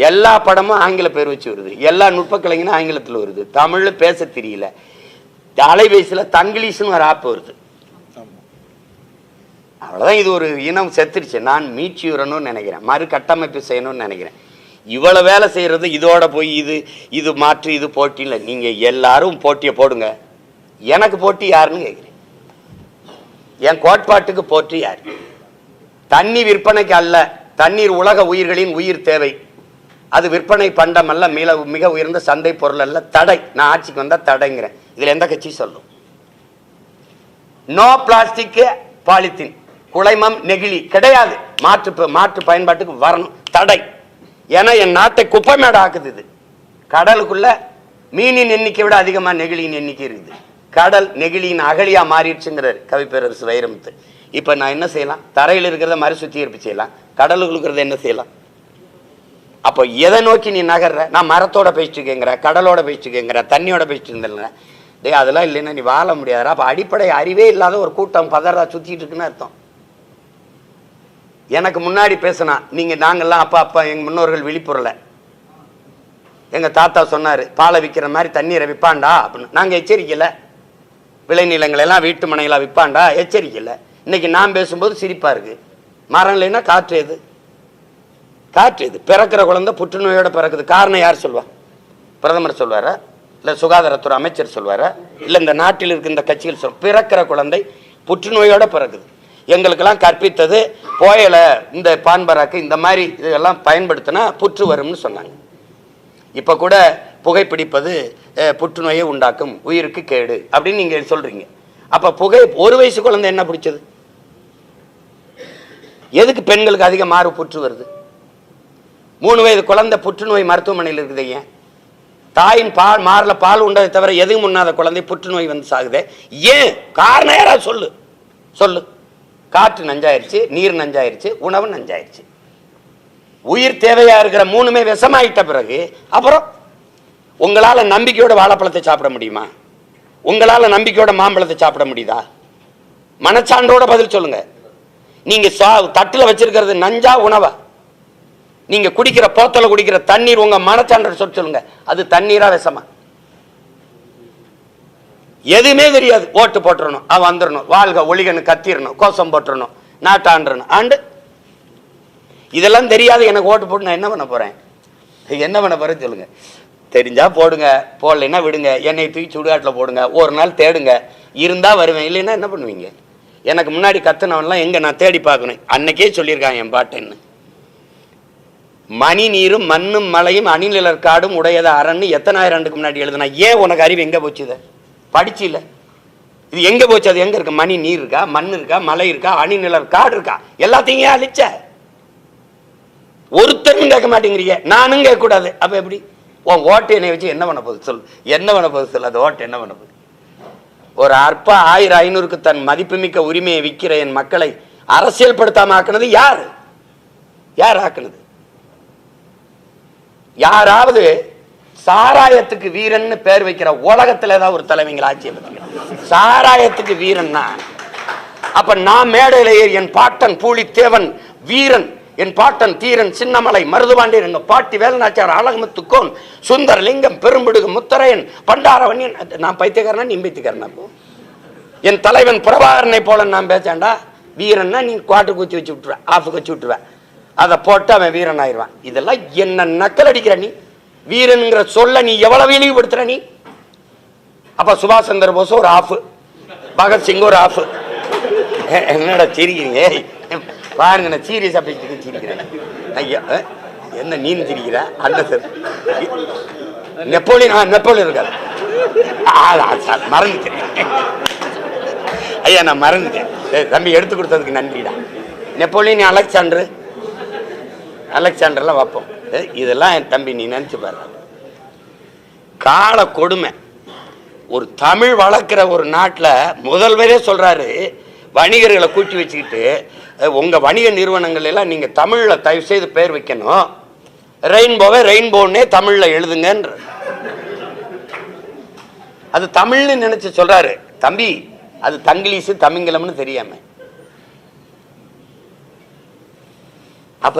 எல்லா படமும் ஆங்கில பேர் வச்சு வருது, எல்லா நுட்ப கலைஞனும் ஆங்கிலத்தில் வருது, தமிழ்ல பேச தெரியல. அலைபேசியில் தங்கிலீஷ்னு ஒரு ஆப் வருது. அவ்வளோதான். இது ஒரு இனம் செத்துருச்சு. நான் மீட்சி வரணும்னு நினைக்கிறேன், மறு கட்டமைப்பு செய்யணும்னு நினைக்கிறேன். இவ்வளோ வேலை செய்கிறது இதோட போய் இது மாற்று, இது போட்டி இல்லை. நீங்கள் எல்லாரும் போட்டியை போடுங்க. எனக்கு போட்டி யாருன்னு கேட்குறேன். என் கோட்பாட்டுக்கு போட்டி யார்? தண்ணி விற்பனைக்கு அல்ல, தண்ணீர் உலக உயிர்களின் உயிர் தேவை. அது விற்பனை பண்டம் அல்ல, மிக உயர்ந்த சந்தை பொருள் அல்ல. தடை. நான் ஆட்சிக்கு வந்தால் தடைங்கிறேன். இதில் எந்த கட்சி சொல்லும்? நோ பிளாஸ்டிக், பாலித்தீன், குளைமம், நெகிழி கிடையாது. மாற்று பயன்பாட்டுக்கு வரணும். தடை. ஏன்னா என் நாட்டை குப்பை மேடு ஆக்குது. இது கடலுக்குள்ள மீனின் எண்ணிக்கை விட அதிகமாக நெகிழியின் எண்ணிக்கை இருக்குது. கடல் நெகிழியின் அகழியா மாறிடுச்சுங்கிறார் கவிப்பேரரசு வைரமுத்து. இப்போ நான் என்ன செய்யலாம்? தரையில் இருக்கிறத மறுசுத்திகரிப்பு செய்யலாம், கடலுக்கு இருக்கிறத என்ன செய்யலாம்? அப்போ எதை நோக்கி நீ நகர்ற? நான் மரத்தோட பேசிட்டு கேட்குற, கடலோட பேசிட்டு கேட்குற, தண்ணியோட பேசிட்டு இருந்தேன். டே அதெல்லாம் இல்லைன்னா நீ வாழ முடியாதா? அப்போ அடிப்படை அறிவே இல்லாத ஒரு கூட்டம் பதறா சுற்றிட்டு இருக்குன்னு அர்த்தம். எனக்கு முன்னாடி பேசினா நாங்கள்லாம் அப்பா எங்கள் முன்னோர்கள் விழிப்புறலை. எங்கள் தாத்தா சொன்னார், பாலை விற்கிற மாதிரி தண்ணீரை விற்பாண்டா அப்படின்னு. நாங்கள் எச்சரிக்கலை. விளைநிலங்களெல்லாம் வீட்டு மனைகளாக விற்பாண்டா எச்சரிக்கலை. இன்னைக்கு நான் பேசும்போது சிரிப்பாக இருக்கு. மரம் இல்லைன்னா காற்று எது? பிறக்கிற குழந்தை புற்றுநோயோட பிறக்குது. காரணம் யார் சொல்வா? பிரதமர் சொல்வாரா? இல்லை சுகாதாரத்துறை அமைச்சர் சொல்வாரா? இல்லை இந்த நாட்டில் இருக்க இந்த கட்சிகள் பிறக்கிற குழந்தை புற்றுநோயோட பிறக்குது. எங்களுக்கெல்லாம் கற்பித்தது போயலை, இந்த பான்பராக்கு இந்த மாதிரி இதெல்லாம் பயன்படுத்தினா புற்று வரும்னு சொன்னாங்க. இப்போ கூட புகைப்பிடிப்பது புற்றுநோயை உண்டாக்கும், உயிருக்கு கேடு அப்படின்னு நீங்கள் சொல்றீங்க. அப்போ ஒரு வயசு குழந்தை என்ன பிடிச்சது? எதுக்கு பெண்களுக்கு அதிக மாறு புற்று வருது? 3 வயது குழந்தை புற்றுநோய் மருத்துவமனையில் இருக்குது. ஏன்? தாயின் மாறில் பால் உண்டதை தவிர எதுவும் முன்னாத குழந்தை புற்றுநோய் வந்து சாகுது. ஏன்? காரணம் யாராவது சொல்லு. காற்று நஞ்சாயிருச்சு, நீர் நஞ்சாயிருச்சு, உணவு நஞ்சாயிருச்சு. உயிர் தேவையா இருக்கிற 3மே விஷமாயிட்ட பிறகு அப்புறம் உங்களால நம்பிக்கையோட வாழைப்பழத்தை சாப்பிட முடியுமா? உங்களால நம்பிக்கையோட மாம்பழத்தை சாப்பிட முடியுதா? மனச்சான்றோட பதில் சொல்லுங்க. நீங்க தட்டுல வச்சிருக்கிறது நஞ்சா உணவா? நீங்க குடிக்கிற போத்தல குடிக்கிற தண்ணீர் உங்க மனச்சான்ற சொல்லுங்க, அது தண்ணீரா விஷமா? எதுவுமே தெரியாது. ஓட்டு போட்டுறணும், அவன் வந்துடணும், வாழ்க ஒளிகன்னு கத்திரணும், கோஷம் போட்டுறணும், நாட்டாண்டணும் ஆண்டு. இதெல்லாம் தெரியாது. எனக்கு ஓட்டு போட்டு நான் என்ன பண்ண போறேன்? சொல்லுங்க. தெரிஞ்சா போடுங்க, போடலைன்னா விடுங்க. என்னை தூக்கி சுடுகாட்டில் போடுங்க, ஒரு நாள் தேடுங்க, இருந்தா வருவேன், இல்லைன்னா என்ன பண்ணுவீங்க? எனக்கு முன்னாடி கத்துனவன்லாம் எங்க நான் தேடி பார்க்கணும். அன்னைக்கே சொல்லியிருக்காங்க என் பாட்டுன்னு. மணி நீரும் மண்ணும் மலையும் அணிநிலர் காடும் உடையத அரண்னு எத்தனை ஆயிரம் ஆண்டுக்கு முன்னாடி எழுதுனா? ஏன் உனக்கு அறிவு எங்க போச்சு? இதை படிச்சு இல்லை, இது எங்க போச்சு? அது எங்க இருக்கு? மணி நீர் இருக்கா, மண் இருக்கா, மலை இருக்கா, அணிநிலர் காடு இருக்கா? எல்லாத்தையும் ஏன் அழிச்ச? ஒருத்தரும் கேட்க மாட்டேங்கிறீங்க, நானும் கேட்க கூடாது. அப்ப எப்படி உன் ஓட்டு என்னை வச்சு என்ன பண்ண போகுது சொல்லு? என்ன பண்ண போகுது சொல்லு? அது ஓட்டு என்ன பண்ண போகுது? ஒரு அற்ப 1000-500க்கு தன் மதிப்புமிக்க உரிமையை விற்கிற என் மக்களை அரசியல் படுத்தாம ஆக்குனது யாரு? யார் ஆக்குனது? யாராவது சாராயத்துக்கு வீரன் பேர் வைக்கிற உலகத்துல ஏதாவது ஒரு தலைவங்களை ஆட்சியை பத்தி சாராயத்துக்கு வீரன்னா, அப்ப நான் மேடையில என் பாட்டன் பூலித்தேவன் வீரன், என் பாட்டன் தீரன் சின்னமலை மருதுபாண்டியன், எங்க பாட்டி வேலநாச்சியார், அழகுமுத்துக்கோன், சுந்தரலிங்கம், பெரும்பிடுகு முத்தரையன், பண்டாரவன்யன். நான் பைத்தியக்காரனா? நீ பைத்தியக்காரனா? என் தலைவன் பிரபாகரனை போல நான் பேசாண்டா? வீரன்னா நீ குவாட்டு குச்சி வச்சு விட்டுருவேன், ஆஃபுக்கு வச்சு விட்டுருவேன், அதை போட்டு அவன் வீரன் ஆயிடுவான். இதெல்லாம் என்ன நக்கல் அடிக்கிற நீ? வீரனுங்கிற சொல்ல நீ எவ்வளவு இழிவுபடுத்துற நீ? அப்ப சுபாஷ் சந்திர போஸ் ஒரு ஆஃப், பகத்சிங் ஒரு ஆஃப். என்னடா சிரிக்கிறீங்க? பாருங்க, நான் சீரியஸா பேசிட்டு சிரிக்கிறேன். ஐயா என்ன நீ சிரிக்கிற? அல்ல சார், நெப்போலியன் இருக்காது, மறந்துட்டேன். ஐயா நான் மறந்துட்டேன். தம்பி எடுத்து கொடுத்ததுக்கு நன்றிடா. நெப்போலியன் அலெக்சாண்டர்லாம் வைப்போம். இதெல்லாம் என் தம்பி நீ நினைச்சு பாரு. கால கொடுமை. ஒரு தமிழ் வளர்க்குற ஒரு நாட்டில் முதல்வரே சொல்றாரு, வணிகர்களை கூட்டி வச்சுக்கிட்டு உங்க வணிக நிறுவனங்கள் எல்லாம் நீங்க தமிழ்ல தயவு செய்து பேர் வைக்கணும், ரெயின்போவை ரெயின்போன்னே தமிழ்ல எழுதுங்கன்ற. அது தமிழ்னு நினைச்சு சொல்றாரு. தம்பி அது தங்கிலீஷு தமிங்கிலம்னு தெரியாம. அப்ப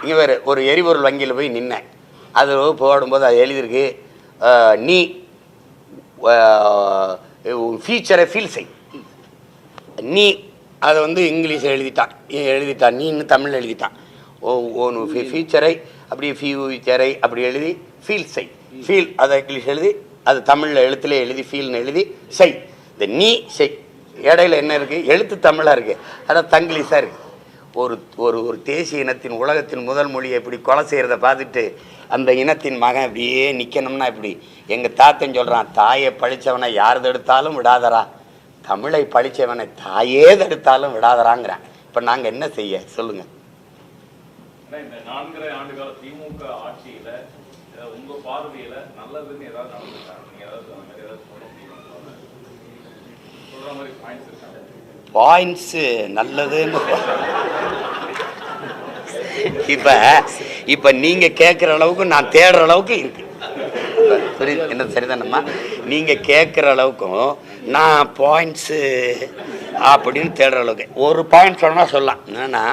இங்க வேறு ஒரு எரிபொருள் வங்கியில் போய் நின்னேன். அது போடும்போது அது எழுதியிருக்கு, நீ ஃபியூச்சரை ஃபீல் செய். நீ அதை வந்து இங்கிலீஷில் எழுதிட்டான், நீ இன்னும் தமிழில் எழுதிட்டான். ஃபியூச்சரை அப்படி ஃபியூச்சரை அப்படி எழுதி ஃபீல் செய். ஃபீல் அதை இங்கிலீஷ் எழுதி அது தமிழில் எழுத்துல எழுதி ஃபீல்னு எழுதி செய். இந்த நீ செய் இடையில என்ன இருக்குது? எழுத்து தமிழாக இருக்குது, ஆனால் தங்கிலீஷாக இருக்குது. ஒரு ஒரு ஒரு தேசிய இனத்தின் உலகத்தின் முதல் மொழியை இப்படி கொலை செய்கிறத பார்த்துட்டு அந்த இனத்தின் மகன் இப்படியே நிற்கணும்னா இப்படி. எங்கள் தாத்தன் சொல்கிறான், தாயை பழித்தவனை யார் தடுத்தாலும் விடாதரா, தமிழை பழித்தவனை தாயே தடுத்தாலும் விடாதராங்கிறான். இப்போ நாங்கள் என்ன செய்ய சொல்லுங்கள்? இந்த 4.5 ஆண்டுகால திமுக ஆட்சியில உங்க பார்வையில நல்லதுன்னு ஏதாவது நடந்துட்டாங்க? நீங்க ஏதாவது சொல்ல மாதிரி பாயிண்ட்ஸ் இருக்காங்க? பாயிண்ட்ஸு நல்லதுன்னு இப்போ நீங்கள் கேட்குற அளவுக்கு நான் தேடுற அளவுக்கு இருக்கு. புரியுது என்ன? சரிதானம்மா? நீங்கள் கேட்குற அளவுக்கும் நான் பாயிண்ட்ஸு அப்படின்னு தேடுற அளவுக்கு ஒரு பாயிண்ட் சொன்னால் சொல்லலாம். என்னன்னா,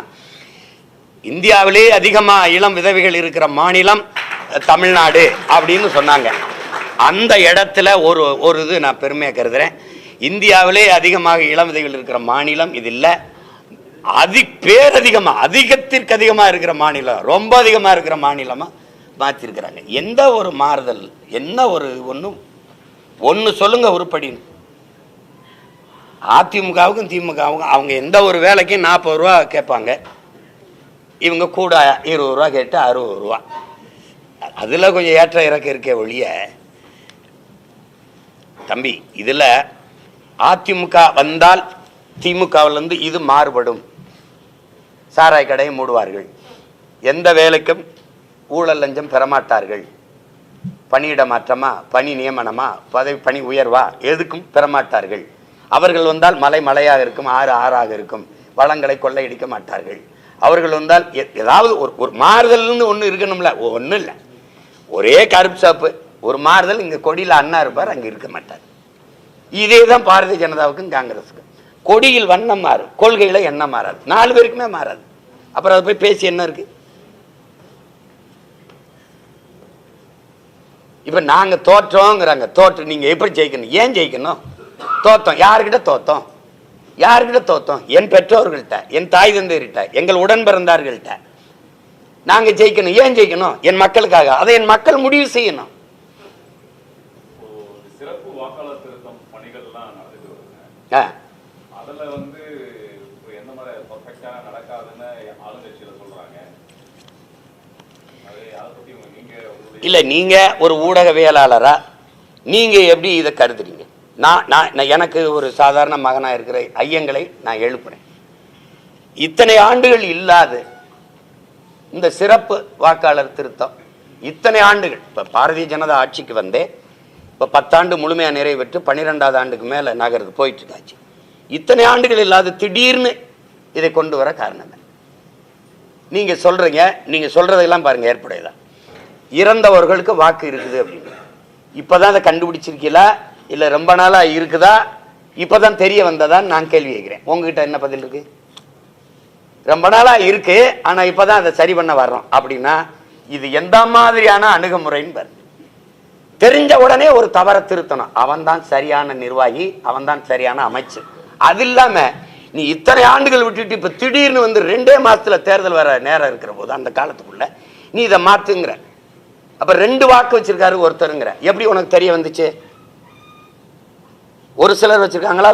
இந்தியாவிலே அதிகமாக இளம் விதவைகள் இருக்கிற மாநிலம் தமிழ்நாடு அப்படின்னு சொன்னாங்க. அந்த இடத்துல ஒரு இது நான் பெருமையாக கருதுகிறேன். இந்தியாவிலே அதிகமாக இளம் விதவைகள் இருக்கிற மாநிலம் இது இல்லை. அதிகத்திற்கு அதிகமாக இருக்கிற மாநிலம், ரொம்ப அதிகமாக இருக்கிற மாநிலமாக மாற்றிருக்கிறாங்க. எந்த ஒரு மாறுதல், என்ன ஒரு ஒன்று சொல்லுங்க உருப்படின்னு. அதிமுகவுக்கும் திமுகவுக்கும் அவங்க எந்த ஒரு வேலைக்கும் 40 ரூபா கேட்பாங்க, இவங்க கூட 20 ரூபா கேட்டு 60 ரூபா. அதில் கொஞ்சம் ஏற்ற இறக்க இருக்கே ஒழிய தம்பி, இதில் அதிமுக வந்தால் திமுகவிலிருந்து இது மாறுபடும். சாராய் கடையை மூடுவார்கள், எந்த வேலைக்கும் ஊழல் லஞ்சம் பெறமாட்டார்கள், பணியிட மாற்றமா, பணி நியமனமா, பணி உயர்வா எதுக்கும் பெறமாட்டார்கள். அவர்கள் வந்தால் மலையாக இருக்கும், ஆறாக இருக்கும், வளங்களை கொள்ளையடிக்க மாட்டார்கள். அவர்கள் வந்தால் ஏதாவது ஒரு மாறுதல்னு ஒன்று இருக்கணும்ல, ஒன்றும் இல்லை. ஒரே கருப்பு சாப்பு ஒரு மாறுதல். இங்கே கொடியில் அண்ணா இருப்பார், அங்கே இருக்க மாட்டார். இதே தான் பாரதிய ஜனதாவுக்கும் காங்கிரஸுக்கும். கொடியில் வண்ணம் மாறும், கொள்கையில எண்ணம் மாறாது, 4 பேருக்குமே மாறாது. அப்புறம் அதை போய் பேசி என்ன இருக்கு? இப்ப நாங்க தோற்றோங்கிறாங்க. தோற்று நீங்க எப்படி ஜெயிக்கணும்? ஏன் ஜெயிக்கணும்? தோத்தோம். யாருக்கிட்ட தோத்தோம்? என் பெற்றோர்கள்ட்ட, என் தாய் தந்தையர்கிட்ட, எங்கள் உடன் பிறந்தார்கள்ட்ட. நாங்க ஜெயிக்கணும். ஏன் ஜெயிக்கணும்? என் மக்களுக்காக. அதை என் மக்கள் முடிவு செய்யணும். சிறப்பு வாக்காளர் திருத்தம் பணிகள்லாம் நடந்துட்டு வருங்க. அதுல வந்து என்ன மாதிரி பர்ஃபெக்ட்டா நடக்காதுன்னு ஆளுங்கட்சியில சொல்றாங்க. அதை பத்தி இல்ல, நீங்க ஒரு ஊடகவியலாளரா நீங்க எப்படி இதை கருதுறீங்க? நான் எனக்கு ஒரு சாதாரண மகனா இருக்கிற ஐயங்களை நான் எழுப்புறேன். இத்தனை ஆண்டுகள் இல்லாத இந்த சிறப்பு வாக்காளர் திருத்தம், இத்தனை ஆண்டுகள், இப்ப பாரதிய ஜனதா ஆட்சிக்கு வந்தே இப்போ 10 ஆண்டு முழுமையாக நிறைவேற்று 12ஆவது ஆண்டுக்கு மேலே நகர்ந்து போயிட்டு இருக்காச்சு. இத்தனை ஆண்டுகள் இல்லாத திடீர்னு இதை கொண்டு வர காரணம் என்ன? நீங்கள் சொல்கிறீங்க, நீங்கள் சொல்கிறதெல்லாம் பாருங்கள் ஏற்புடையதா. இறந்தவர்களுக்கு வாக்கு இருக்குது அப்படின்னு இப்போ தான் அதை கண்டுபிடிச்சிருக்கீங்களா, இல்லை ரொம்ப நாளாக இருக்குதா, இப்போ தான் தெரிய வந்ததான்னு நான் கேள்வி கேட்குறேன். உங்ககிட்ட என்ன பதில் இருக்கு? ரொம்ப நாளாக இருக்கு, ஆனால் இப்போ தான் அதை சரி பண்ண வர்றோம் அப்படின்னா இது எந்த மாதிரியான அணுகுமுறைன்னு பாரு. தெரிஞ்ச உடனே ஒரு தவறை திருத்தணும். அவன் தான் சரியான நிர்வாகி, அவன் தான் சரியான அமைச்சர். அது இல்லாம நீ இத்தனை ஆண்டுகள் விட்டுட்டு இப்ப திடீர்னு வந்து 2 மாசத்துல தேர்தல் வர நேரம் இருக்கிற போது அந்த காலத்துக்குள்ள நீ இதை மாத்துங்கிற. அப்ப 2 வாக்கு வச்சிருக்காரு ஒருத்தருங்கிற. எப்படி உனக்கு தெரிய வந்துச்சு? ஒரு சிலர் வச்சிருக்காங்களா,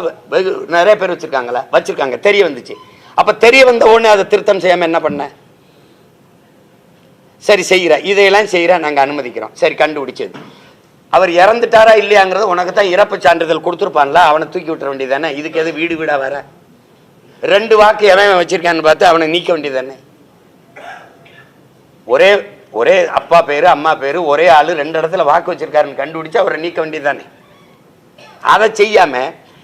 நிறைய பேர் வச்சிருக்காங்களா? வச்சிருக்காங்க, தெரிய வந்துச்சு. அப்ப தெரிய வந்த உடனே அதை திருத்தம் செய்யாம என்ன பண்ண? சரி செய்யற, இதையெல்லாம் செய்யற, நாங்க அனுமதிக்கிறோம். சரி கண்டுபிடிச்சது. அவர் இறந்துட்டாரா இல்லையாங்கிறது உனக்கு தான் இறப்பு சான்றிதழ் கொடுத்துருப்பான்ல, அவனை தூக்கி விட்டுற வேண்டியதானே. இதுக்கு எது வீடு வீடா வர? 2 வாக்கு எவன் வச்சிருக்கான்னு பார்த்து அவனை நீக்க வேண்டியதானே. ஒரே ஒரே அப்பா பேரு அம்மா பேரு ஒரே ஆளு 2 இடத்துல வாக்கு வச்சிருக்காருன்னு கண்டுபிடிச்சு அவரை நீக்க வேண்டியதானே. அதை செய்யாம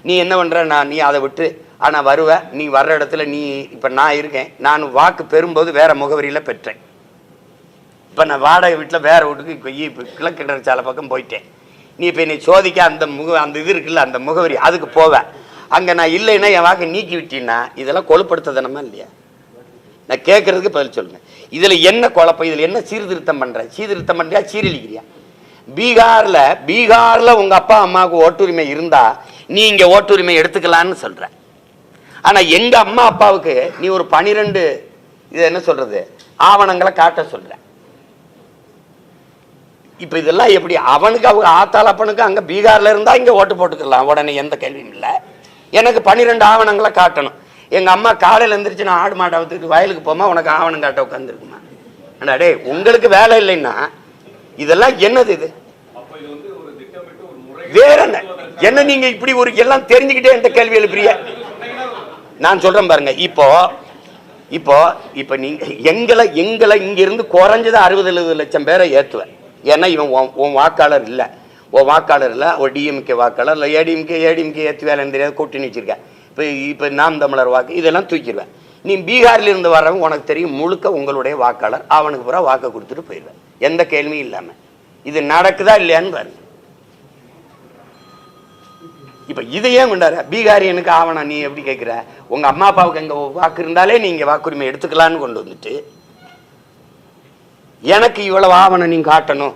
நீ என்ன பண்ற, நீ அதை விட்டு ஆனா வருவ, நீ வர்ற இடத்துல நீ இப்ப நான் இருக்கேன், நான் வாக்கு பெறும்போது வேற முகவரியில பெற்றேன். இப்ப நான் வாடகை வீட்டுல வேற வீட்டுக்கு இப்போ கிழக்கு சாலை பக்கம் போயிட்டேன். நீ இப்ப என்னை சோதிக்க அந்த இது இருக்குல்ல, அந்த முகவரி அதுக்கு போவேன். அங்க நான் இல்லைன்னா என் வாக்கு நீக்கி விட்டீங்கன்னா இதெல்லாம் கொழுப்படுத்ததனமா இல்லையா? நான் கேட்கறதுக்கு பதில் சொல்லுங்க. இதுல என்ன குழப்பம், இதுல என்ன சீர்திருத்தம் பண்ற? சீர்திருத்தம் பண்றியா, சீரழிக்கிறியா? பீகார்ல உங்க அப்பா அம்மாவுக்கு ஓட்டுரிமை இருந்தா நீ இங்க ஓட்டுரிமை எடுத்துக்கலான்னு சொல்ற. ஆனா எங்க அம்மா அப்பாவுக்கு நீ ஒரு 12 இது என்ன சொல்றது ஆவணங்களை காட்ட சொல்ற. இப்ப இதெல்லாம் எப்படி? அவனுக்கு அவங்க ஆத்தாள் அப்பனுக்கு அங்க பீகார்ல இருந்தா இங்க ஓட்டு போட்டுக்கலாம், உடனே எந்த கேள்வியும் இல்லை. எனக்கு 12 ஆவணங்களை காட்டணும். எங்க அம்மா காலையில எழுந்திரிச்சு நான் ஆடு மாட்டை வச்சுட்டு வயலுக்கு போமா, உனக்கு ஆவணம் காட்ட உட்காந்துருக்குமா? ஆனா டே உங்களுக்கு வேலை இல்லைன்னா இதெல்லாம் என்னது? இது வேற என்ன? நீங்க இப்படி ஒரு எல்லாம் தெரிஞ்சுக்கிட்டே இந்த கேள்வி எழுப்புறிய. நான் சொல்றேன் பாருங்க. இப்போ நீங்க எங்களை இங்க இருந்து குறைஞ்சது 60-70 லட்சம் பேரை ஏத்துவேன். ஏன்னா இவன் உன் வாக்காளர் இல்ல, உன் வாக்காளர் இல்ல, ஒரு டிஎம்கே வாக்காளர் இல்ல, ஏடிஎம்கே ஏத்து வேலைன்னு தெரியாது கூட்டணி வச்சிருக்கேன். இப்ப நாம் தமிழர் வாக்கு இதெல்லாம் தூக்கிடுவேன். நீ பீகார்ல இருந்து வர்றவங்க உனக்கு தெரியும் முழுக்க உங்களுடைய வாக்காளர், அவனுக்கு பூரா வாக்கு கொடுத்துட்டு போயிடுவேன் எந்த கேள்வியும் இல்லாம. இது நடக்குதா இல்லையான்னு பாருங்க. இப்ப இதையே கொண்டாரு பீகாரியனுக்கு ஆவணம். நீ எப்படி கேட்கிற? உங்க அம்மா அப்பாவுக்கு எங்க வாக்கு இருந்தாலே நீங்க வாக்குரிமை எடுத்துக்கலான்னு கொண்டு வந்துட்டு எனக்கு இவ்வளவு ஆவணம் நீங்க காட்டணும்.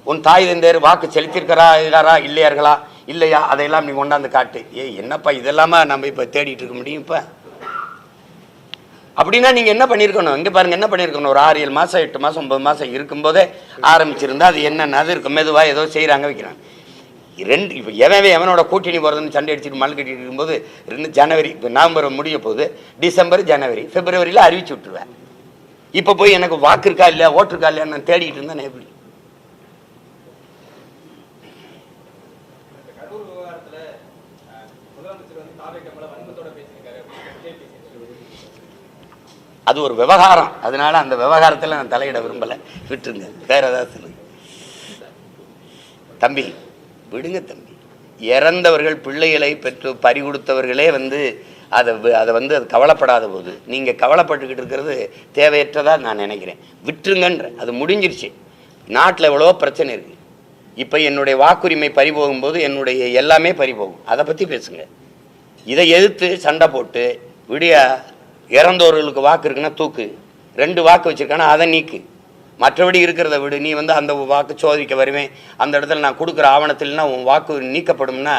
உன் தாய் தந்தையர் வாக்கு செலுத்திருக்கிறாரா இல்லையார்களா இல்லையா அதையெல்லாம் நீ கொண்டாந்து காட்டு. என்னப்பா இதெல்லாமா நம்ம இப்ப தேடிட்டு இருக்க முடியும்? இப்ப அப்படின்னா நீங்க என்ன பண்ணிருக்கணும்? இங்க பாருங்க என்ன பண்ணிருக்கணும். ஒரு 6-7 மாசம் 8 மாசம் 9 மாசம் இருக்கும் போதே ஆரம்பிச்சிருந்தா அது என்னன்னு இருக்கும். மெதுவா ஏதோ செய்யறாங்க வைக்கிறாங்க. இப்போ எவனோட கூட்டணி போறதுன்னு சண்டை அடிச்சுட்டு மழை கட்டிட்டு இருக்கும்போது ஜனவரி, இப்போ நவம்பர் முடிய போகுது, டிசம்பர் ஜனவரி பிப்ரவரியில அறிவிச்சு விட்டுருவேன். இப்ப போய் எனக்கு வாக்கு இருக்கா இல்லையா ஓட்டு இருக்கா இல்லையா நான் தேடிட்டு இருந்தேன். எப்படி அது ஒரு விவகாரம், அதனால அந்த விவகாரத்தில் நான் தலையிட விரும்பல, விட்டுருங்க. வேற ஏதாவது சொல்லுங்க தம்பி, விடுங்க தம்பி. இறந்தவர்கள் பிள்ளைகளை பெற்று பறி கொடுத்தவர்களே அதை அது கவலைப்படாத போது நீங்க கவலைப்பட்டுக்கிட்டு இருக்கிறது தேவையற்றதா நான் நினைக்கிறேன். விட்டுருங்கன்ற அது முடிஞ்சிருச்சு. நாட்டில் எவ்வளவோ பிரச்சனை இருக்கு. இப்ப என்னுடைய வாக்குரிமை பறிபோகும் போது என்னுடைய எல்லாமே பறிபோகும். அதை பத்தி பேசுங்க. இதை எதிர்த்து சண்டை போட்டு விடியா இறந்தவர்களுக்கு வாக்கு இருக்குன்னா தூக்கு, 2 வாக்கு வச்சிருக்கானா அதை நீக்கு, மற்றபடி இருக்கிறத விடு. நீ அந்த வாக்கு சோதிக்க வருவேன், அந்த இடத்துல நான் கொடுக்குற ஆவணத்தில்னா உன் வாக்கு நீக்கப்படும்னா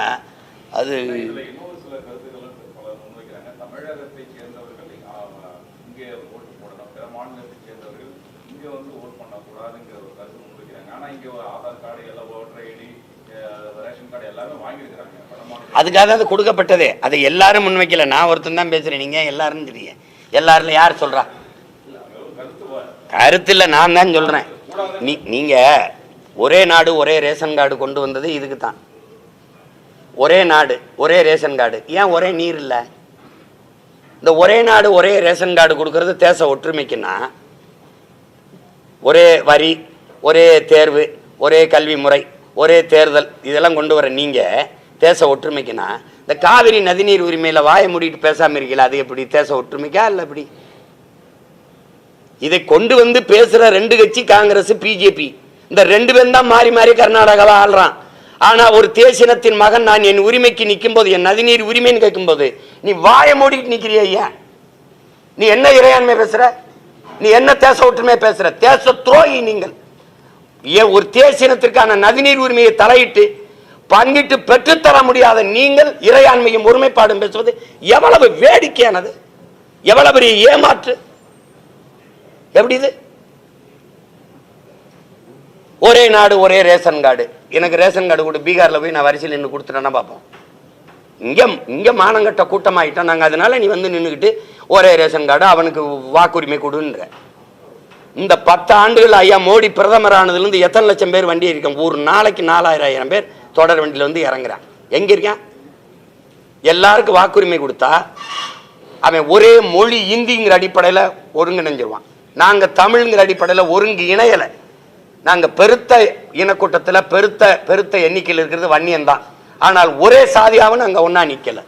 அது அதுக்காக அது கொடுக்கப்பட்டதே. அதை எல்லாரும் முன்வைக்கல, நான் ஒருத்தன் தான் பேசுறேன். நீங்க எல்லாரும் தெரியுங்க. எல்லாரும் யார் சொல்றா? கருத்து இல்லை, நான் தான் சொல்றேன். நீங்க ஒரே நாடு ஒரே ரேஷன் கார்டு கொண்டு வந்தது இதுக்கு தான். ஒரே நாடு ஒரே ரேஷன் கார்டு. ஏன் ஒரே நீர் இல்லை? இந்த ஒரே நாடு ஒரே ரேஷன் கார்டு கொடுக்கறது தேச ஒற்றுமைக்குன்னா, ஒரே வரி ஒரே தேர்வு ஒரே கல்வி முறை ஒரே தேர்தல் இதெல்லாம் கொண்டு வர நீங்க தேச ஒற்றுமைக்குன்னா, இந்த காவிரி நதிநீர் உரிமையில வாய மூடிட்டு பேசாம இருக்கல, அது எப்படி தேச ஒற்றுமைக்கா இல்ல? எப்படி இதை கொண்டு வந்து பேசுற 2 கட்சி காங்கிரஸ் பிஜேபி, இந்த 2 பேரும் தான் மாறி மாறி கர்நாடகாவை ஆள்றான். ஆனா ஒரு தேசினத்தின் மகன் நான் என் உரிமைக்கு நிற்கும் போது, என் நதிநீர் உரிமைன்னு கேட்கும் போது நீ வாய மூடிட்டு நிக்கிறிய. ஐயா நீ என்ன இறையாண்மை பேசுற? நீ என்ன தேச ஒற்றுமை பேசுற? தேச துரோகி நீங்கள். ஏன் ஒரு தேசினத்திற்கான நதிநீர் உரிமையை தலையிட்டு பங்கிட்டு பெற்றுத்தர முடியாத நீங்கள் இறையாண்மையும் ஒருமைப்பாடும் பேசுவது எவ்வளவு வேடிக்கையானது, எவ்வளவு பெரிய ஏமாற்று. எப்படி இது? ஒரே நாடு ஒரே ரேஷன் கார்டு. எனக்கு ரேஷன் கார்டு கூட பீகார்ல போய் நான் வரிசையில் நின்று கொடுத்துட்டேன்னா பார்ப்போம். இங்க மானங்கட்ட கூட்டமாயிட்டோம் நாங்க. அதனால நீ நின்றுக்கிட்டு ஒரே ரேஷன் கார்டு அவனுக்கு வாக்குரிமை கொடுன்ற. இந்த 10 ஆண்டுகள் ஐயா மோடி பிரதமர் ஆனதுலேருந்து எத்தனை லட்சம் பேர் வண்டி இருக்கான்? ஒரு நாளைக்கு 4000 பேர் தொடர் வண்டியில் வந்து இறங்குறான். எங்க இருக்கான்? எல்லாருக்கும் வாக்குரிமை கொடுத்தா அவன் ஒரே மொழி இந்திங்கிற அடிப்படையில் ஒருங்கிணைஞ்சிருவான். நாங்கள் தமிழ்ங்கிற அடிப்படையில் ஒருங்கு இணையலை. நாங்கள் பெருத்த இனக்கூட்டத்தில் பெருத்த எண்ணிக்கையில் இருக்கிறது வன்னியன் தான். ஆனால் ஒரே சாதியாகவும் நாங்கள் ஒன்றா நிற்கலை.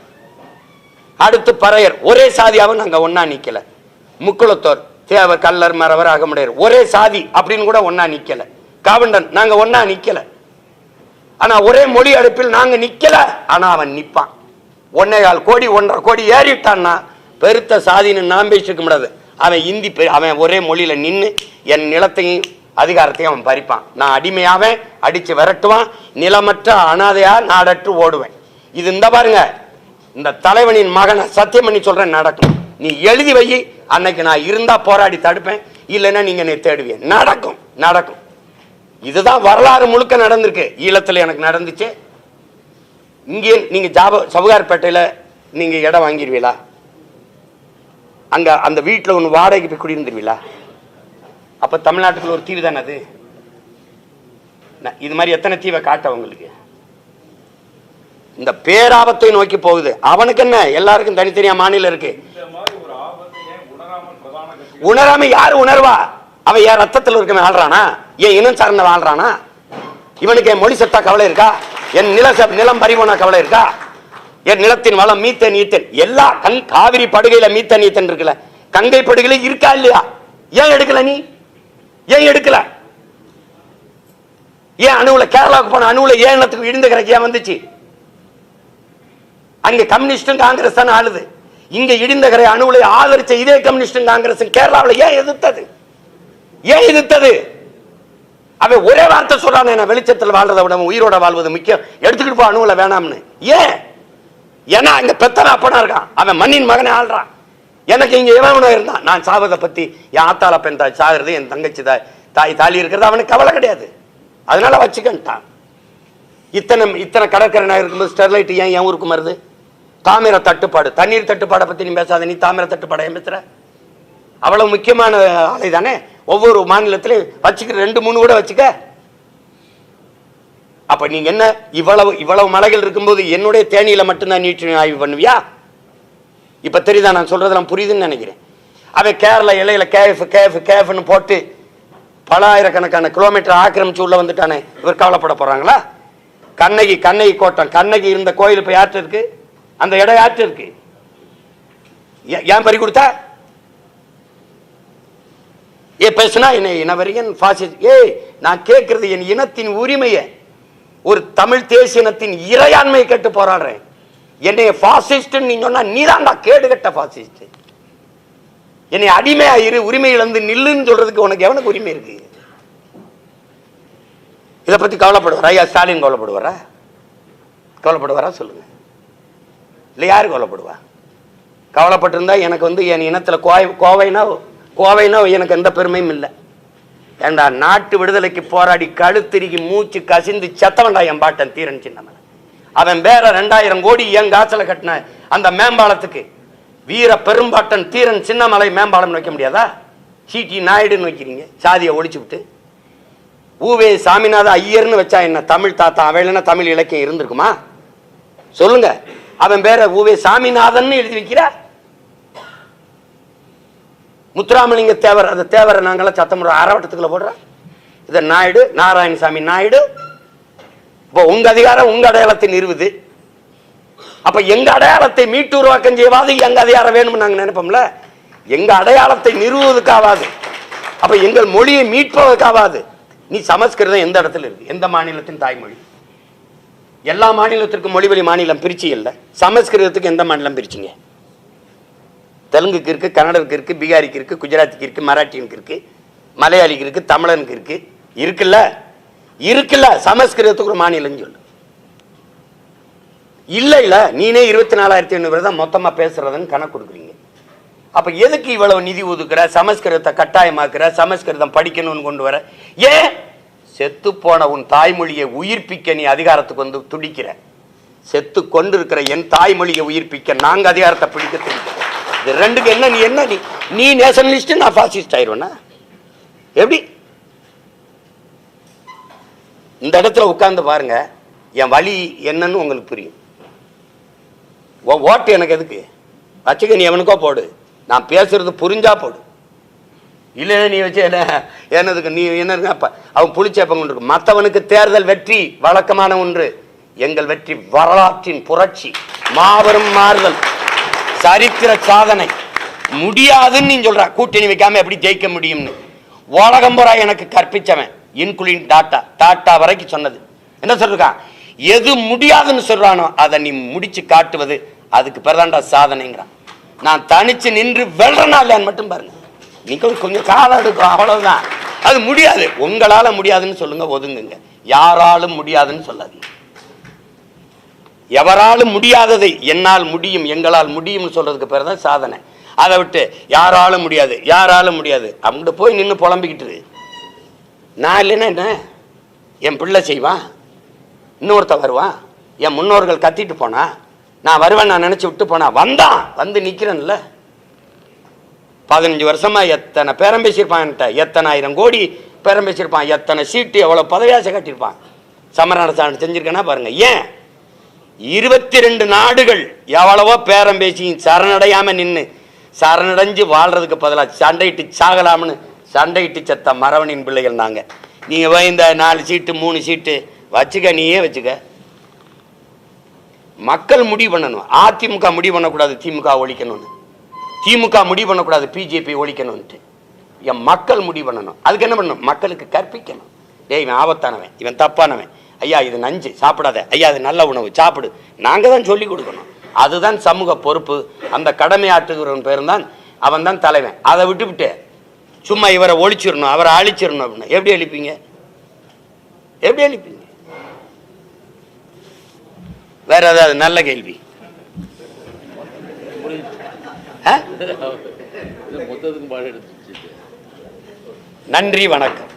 அடுத்து பறையர் ஒரே சாதியாகவும் நாங்கள் ஒன்றா நிற்கலை. முக்குளத்தோர், தேவர், கல்லர், மறவர், அகமுடையர் ஒரே சாதி அப்படின்னு கூட ஒன்றா நிற்கலை. காவண்டன் நாங்கள் ஒன்றா நிற்கலை. ஆனால் ஒரே மொழி அடுப்பில் நாங்கள் நிற்கலை. ஆனால் அவன் நிற்பான். 1.25 கோடி 1.5 கோடி ஏறிட்டான்னா பெருத்த சாதின்னு நான் பேசிக்க முடியாது. அவன் இந்தி அவன் ஒரே மொழியில நின்று என் நிலத்தையும் அதிகாரத்தையும் அவன் பறிப்பான். நான் அடிமையாவேன், அடிச்சு விரட்டுவான், நிலமற்ற அனாதையா நாடற்று ஓடுவேன். இது இந்த பாருங்க, இந்த தலைவனின் மகனை சத்தியம் பண்ணி சொல்றேன், நடக்கும். நீ எழுதி வை, அன்னைக்கு நான் இருந்தா போராடி தடுப்பேன், இல்லைன்னா நீங்க என்னை தேடுவேன். நடக்கும் நடக்கும். இதுதான் வரலாறு முழுக்க நடந்திருக்கு. ஈழத்தில் எனக்கு நடந்துச்சு. இங்கே நீங்க சவுகார்பேட்டையில் நீங்க இடம் வாங்கிடுவீங்களா? அங்க அந்த வீட்டில் ஒன்று வாடகைக்கு போய் குடியிருந்துருவீங்களா? அப்ப தமிழ்நாட்டுக்குள்ள ஒரு தீவு தானே அது. இது மாதிரி எத்தனை தீவை காட்ட உங்களுக்கு? இந்த பேராபத்தை நோக்கி போகுது. அவனுக்கு என்ன, எல்லாருக்கும் தனித்தனியா மாநிலம் இருக்கு. உணராம யாரு உணர்வா? அவன் ஏன் ரத்தத்தில் இருக்க வாழ்றானா? ஏன் இனம் சார்ந்த வாழ்றானா? இவனுக்கு என் மொழி சட்டா கவலை இருக்கா? என் நிலம் பறிபோனா கவலை இருக்கா? என் நிலத்தின் வளம் மீத்தேன் ஈத்தேன் எல்லா காவிரி படுகையில மீத்தேன் ஈத்தேன் இருக்குல்ல, கங்கை படுகையில இருக்கா இல்லையா? ஏன் எடுக்கல? நீ ஏன் எடுக்கல? ஏன் அணுவுல கேரளாவுக்கு போன அணுவுல ஏன் இனத்துக்கு இடிந்த கரைக்கு ஏன் வந்துச்சு? அங்க கம்யூனிஸ்டும் காங்கிரஸ் தான் ஆளுது. இங்க இடிந்த கரை அணுவுல ஆதரிச்ச இதே கம்யூனிஸ்டும் காங்கிரஸ் கேரளாவில் ஏன் எதிர்த்தது? ஏன் எதிர்த்தது? அவன் ஒரே வார்த்தை சொல்றான், என்ன வெளிச்சத்தில் வாழ்றதை விட உயிரோட வாழ்வது முக்கியம், எடுத்துக்கிட்டு போ அணுவுல வேணாம்னு. ஏன்? ஏன்னா அங்க பெத்தன அப்பனா இருக்கான், அவன் மண்ணின் மகனை ஆள்றான். எனக்கு இங்க எவனோ இருந்தான், நான் சாவதை பத்தி என் ஆத்தாள பெண் தாய் சாகிறது, என் தங்கச்சி தாய் தாலி இருக்கிறது அவனுக்கு கவலை கிடையாது. அதனால வச்சுக்கிட்டான். இத்தனை கடற்கரை நகர் இருக்கும்போது ஸ்டெர்லைட் ஏன் என் ஊருக்கு வருது? தாமிர தட்டுப்பாடு, தண்ணீர் தட்டுப்பாடை பத்தி நீ பேசாத. நீ தாமிர தட்டுப்பாடை ஏன் பேசுற? அவ்வளவு முக்கியமான ஆலை தானே. ஒவ்வொரு மாநிலத்திலையும் வச்சுக்க, 2-3 கூட வச்சுக்க. அப்ப நீங்க என்ன இவ்வளவு மலைகள் இருக்கும்போது என்னுடைய தேனியில மட்டும்தான் நீட்டு ஆய்வு பண்ணுவியா? இப்ப தெரியுதா நான் சொல்றதெல்லாம் புரியுதுன்னு நினைக்கிறேன். அவன் கேரள இலையில கேஃப்னு போட்டு பல ஆயிரக்கணக்கான கிலோமீட்டர் ஆக்கிரமிச்சு உள்ள வந்துட்டானே, இவர் கவலைப்பட போறாங்களா? கண்ணகி கோட்டம், கண்ணகி இருந்த கோயில் இப்ப யாற்று இருக்கு? அந்த இடம் யாற்று இருக்கு? ஏன் பறி கொடுத்தா? பேசுனா என்ன இனவரியன் பாசிஸ்ட்? நான் கேட்கறது என் இனத்தின் உரிமையை, ஒரு தமிழ் தேசியனத்தின் இறையாண்மையை கேட்டு போராடுறேன். என்னை பாசிஸ்ட் நீ சொன்னா நீதான்டா கேடுகட்ட பாசிஸ்ட். என்னை அடிமையா இரு, உரிமை இழந்து நில்லுன்னு சொல்றதுக்கு உனக்கு எவனுக்கு உரிமை இருக்கு? இதை பத்தி கவலைப்படுவாரா? ஐயா ஸ்டாலின் கவலைப்படுவாரா? கவலைப்படுவாரா சொல்லுங்க. இல்லை யாரு கவலைப்படுவா? கவலைப்பட்டிருந்தா எனக்கு என் இனத்துல கோவைனா எனக்கு எந்த பெருமையும் இல்லை. ஏண்டா நாட்டு விடுதலைக்கு போராடி கழுத்திருக்கி மூச்சு கசிந்து செத்தவன்டா என் பாட்டன் தீரன் சின்னமலை. அவன் வேற 2000 கோடி என் காசல கட்டின அந்த மேம்பாலத்துக்கு வீர பெரும்பாட்டன் தீரன் சின்னமலை மேம்பாலம் வைக்க முடியாதா? சிடி நாயுடுன்னு வைக்கிறீங்க, சாதியை ஒழிச்சு விட்டு. ஊவே சாமிநாத ஐயர்னு வச்சா என்ன தமிழ் தாத்தா? அவையிலன்னா தமிழ் இலக்கியம் இருந்திருக்குமா? சொல்லுங்க. அவன் பேர ஊவே சாமிநாதன் எழுதி வைக்கிற. முத்துராமலிங்க தேவர், அந்த தேவரை நாங்களாம் சத்தமுறை அறவட்டத்துக்குள்ள போடுற. இதை நாயுடு, நாராயணசாமி நாயுடு. இப்போ உங்க அதிகாரம் உங்க அடையாளத்தை நிறுவுது. அப்ப எங்க அடையாளத்தை மீட்டுருவாக்கம் செய்வாது எங்க அதிகாரம் வேணும்னு நாங்க நினைப்போம்ல. எங்க அடையாளத்தை நிறுவுவதற்காவாது, அப்ப எங்கள் மொழியை மீட்பதற்காவாது. நீ சமஸ்கிருதம் எந்த இடத்துல இருக்கு? எந்த மாநிலத்தின் தாய்மொழி? எல்லா மாநிலத்திற்கும் மொழிவழி மாநிலம் பிரிச்சு இல்லை. சமஸ்கிருதத்துக்கு எந்த மாநிலம் பிரிச்சிங்க? தெலுங்குக்கு இருக்கு, கன்னடருக்கு இருக்கு, பீகாரிக்கு இருக்கு, குஜராத்திக்கு இருக்கு, மராட்டியனுக்கு இருக்கு, மலையாளிக்கு இருக்கு, தமிழனுக்கு இருக்கு. இருக்குல்ல சமஸ்கிருதத்துக்கு ஒரு மாநிலம் சொல்லு. இல்ல நீனே 24,500 தான் மொத்தமா பேசுறதுன்னு கணக்கு கொடுக்குறீங்க. அப்ப எதுக்கு இவ்வளவு நிதி ஒதுக்குற? சமஸ்கிருதத்தை கட்டாயமாக்குற, சமஸ்கிருதம் படிக்கணும்னு கொண்டு வர. ஏன்? செத்து போன உன் தாய்மொழியை உயிர்ப்பிக்க நீ அதிகாரத்துக்கு வந்து துடிக்கிற. செத்து கொண்டு இருக்கிற என் தாய்மொழியை உயிர்ப்பிக்க நாங்க அதிகாரத்தை பிடிக்க துடிக்கிறோம். இது ரெண்டுக்கு என்ன? நீ நேஷனலிஸ்ட், நான் பாசிஸ்ட் ஆயிடுவேனா? எப்படி? இந்த இடத்துல உட்கார்ந்து பாருங்க, என் வழி என்னன்னு உங்களுக்கு புரியும். ஓட்டு எனக்கு எதுக்கு வச்சுக்க, நீ எவனுக்கோ போடு, நான் பேசுறது புரிஞ்சா போடு, இல்லைன்னா நீ வச்சு என்னதுக்கு நீ என்ன அவன் புளிச்சேப்பம் கொண்டு இருக்கு. மற்றவனுக்கு தேர்தல் வெற்றி வழக்கமான ஒன்று, எங்கள் வெற்றி வரலாற்றின் புரட்சி, மாபெரும் மாறுதல், சரித்திர சாதனை. முடியாதுன்னு நீ சொல்ற, கூட்டணி வைக்காம எப்படி ஜெயிக்க முடியும்னு உலகம் பூரா எனக்கு கற்பிச்சவன், இன்குலின் டாட்டா வரைக்கும் சொன்னது என்ன சொல்றான், எது முடியாதுன்னு சொல்றானோ அதை நீ முடிச்சு காட்டுவது, அதுக்கு பிறதாண்டா சாதனைங்கிறான். நான் தனிச்சு நின்று வெல்றனா இல்லையான்னு மட்டும் பாருங்க. நீங்க கொஞ்சம் காலம் எடுக்கும், அவ்வளவுதான். அது முடியாது, உங்களால முடியாதுன்னு சொல்லுங்க, ஒதுங்குங்க. யாராலும் முடியாதுன்னு சொல்லாதீங்க. எவராலும் முடியாததை என்னால் முடியும், எங்களால் முடியும்னு சொல்றதுக்கு பேர் தான் சாதனை. அதை விட்டு யாராலும் முடியாது யாராலும் முடியாது அங்கிட்டு போய் நின்று புலம்பிக்கிட்டு, நான் இல்லைன்னா என்ன, என் பிள்ளை செய்வான், இன்னொருத்த வருவான், என் முன்னோர்கள் கத்திட்டு போனா, நான் வருவேன் நான் நினைச்சு விட்டு போனா, வந்தான் வந்து நிக்கிறேன்ல. 15 வருஷமா எத்தனை பேரம் பேசியிருப்பான், எத்தனை ஆயிரம் கோடி பேரம் பேசியிருப்பான், எத்தனை சீட்டு எவ்வளவு பதவியாசை கட்டியிருப்பான், சமரசம் செஞ்சிருக்கேன்னா பாருங்க. ஏன் 22 நாடுகள் எவ்வளவோ பேரம் பேசி சரணடையாம நின்று சரணடைஞ்சு வாழ்றதுக்கு பதிலாக சண்டையிட்டு சாகலாம்னு சண்டையிட்டு செத்த மரவனின் பிள்ளைகள் நாங்க. நீங்க போய் இந்த 4 சீட்டு 3 சீட்டு வச்சுக்க, நீயே வச்சுக்க. மக்கள் முடிவு பண்ணணும். அதிமுக முடிவு பண்ணக்கூடாது திமுக ஒழிக்கணும்னு, திமுக முடிவு பண்ணக்கூடாது பிஜேபி ஒழிக்கணும்ட்டு. என் மக்கள் முடிவு பண்ணணும். அதுக்கு என்ன பண்ணணும், மக்களுக்கு கற்பிக்கணும். டேய் இவன் ஆபத்தானவன், இவன் தப்பானவன், ஐயா இது நஞ்சு சாப்பிடாத, ஐயா அது நல்ல உணவு சாப்பிடு, நாங்க தான் சொல்லி கொடுக்கணும். அதுதான் சமூக பொறுப்பு. அந்த கடமையாற்றுகிறவன் பேரும் தான், அவன் தான் தலைவன். அதை விட்டுவிட்டு சும்மா இவரை ஒழிச்சிடணும் அவரை அழிச்சிடணும் அப்படின்னு எப்படி அழிப்பீங்க, எப்படி அழிப்பீங்க? வேற ஏதாவது நல்ல கேள்வி? நன்றி, வணக்கம்.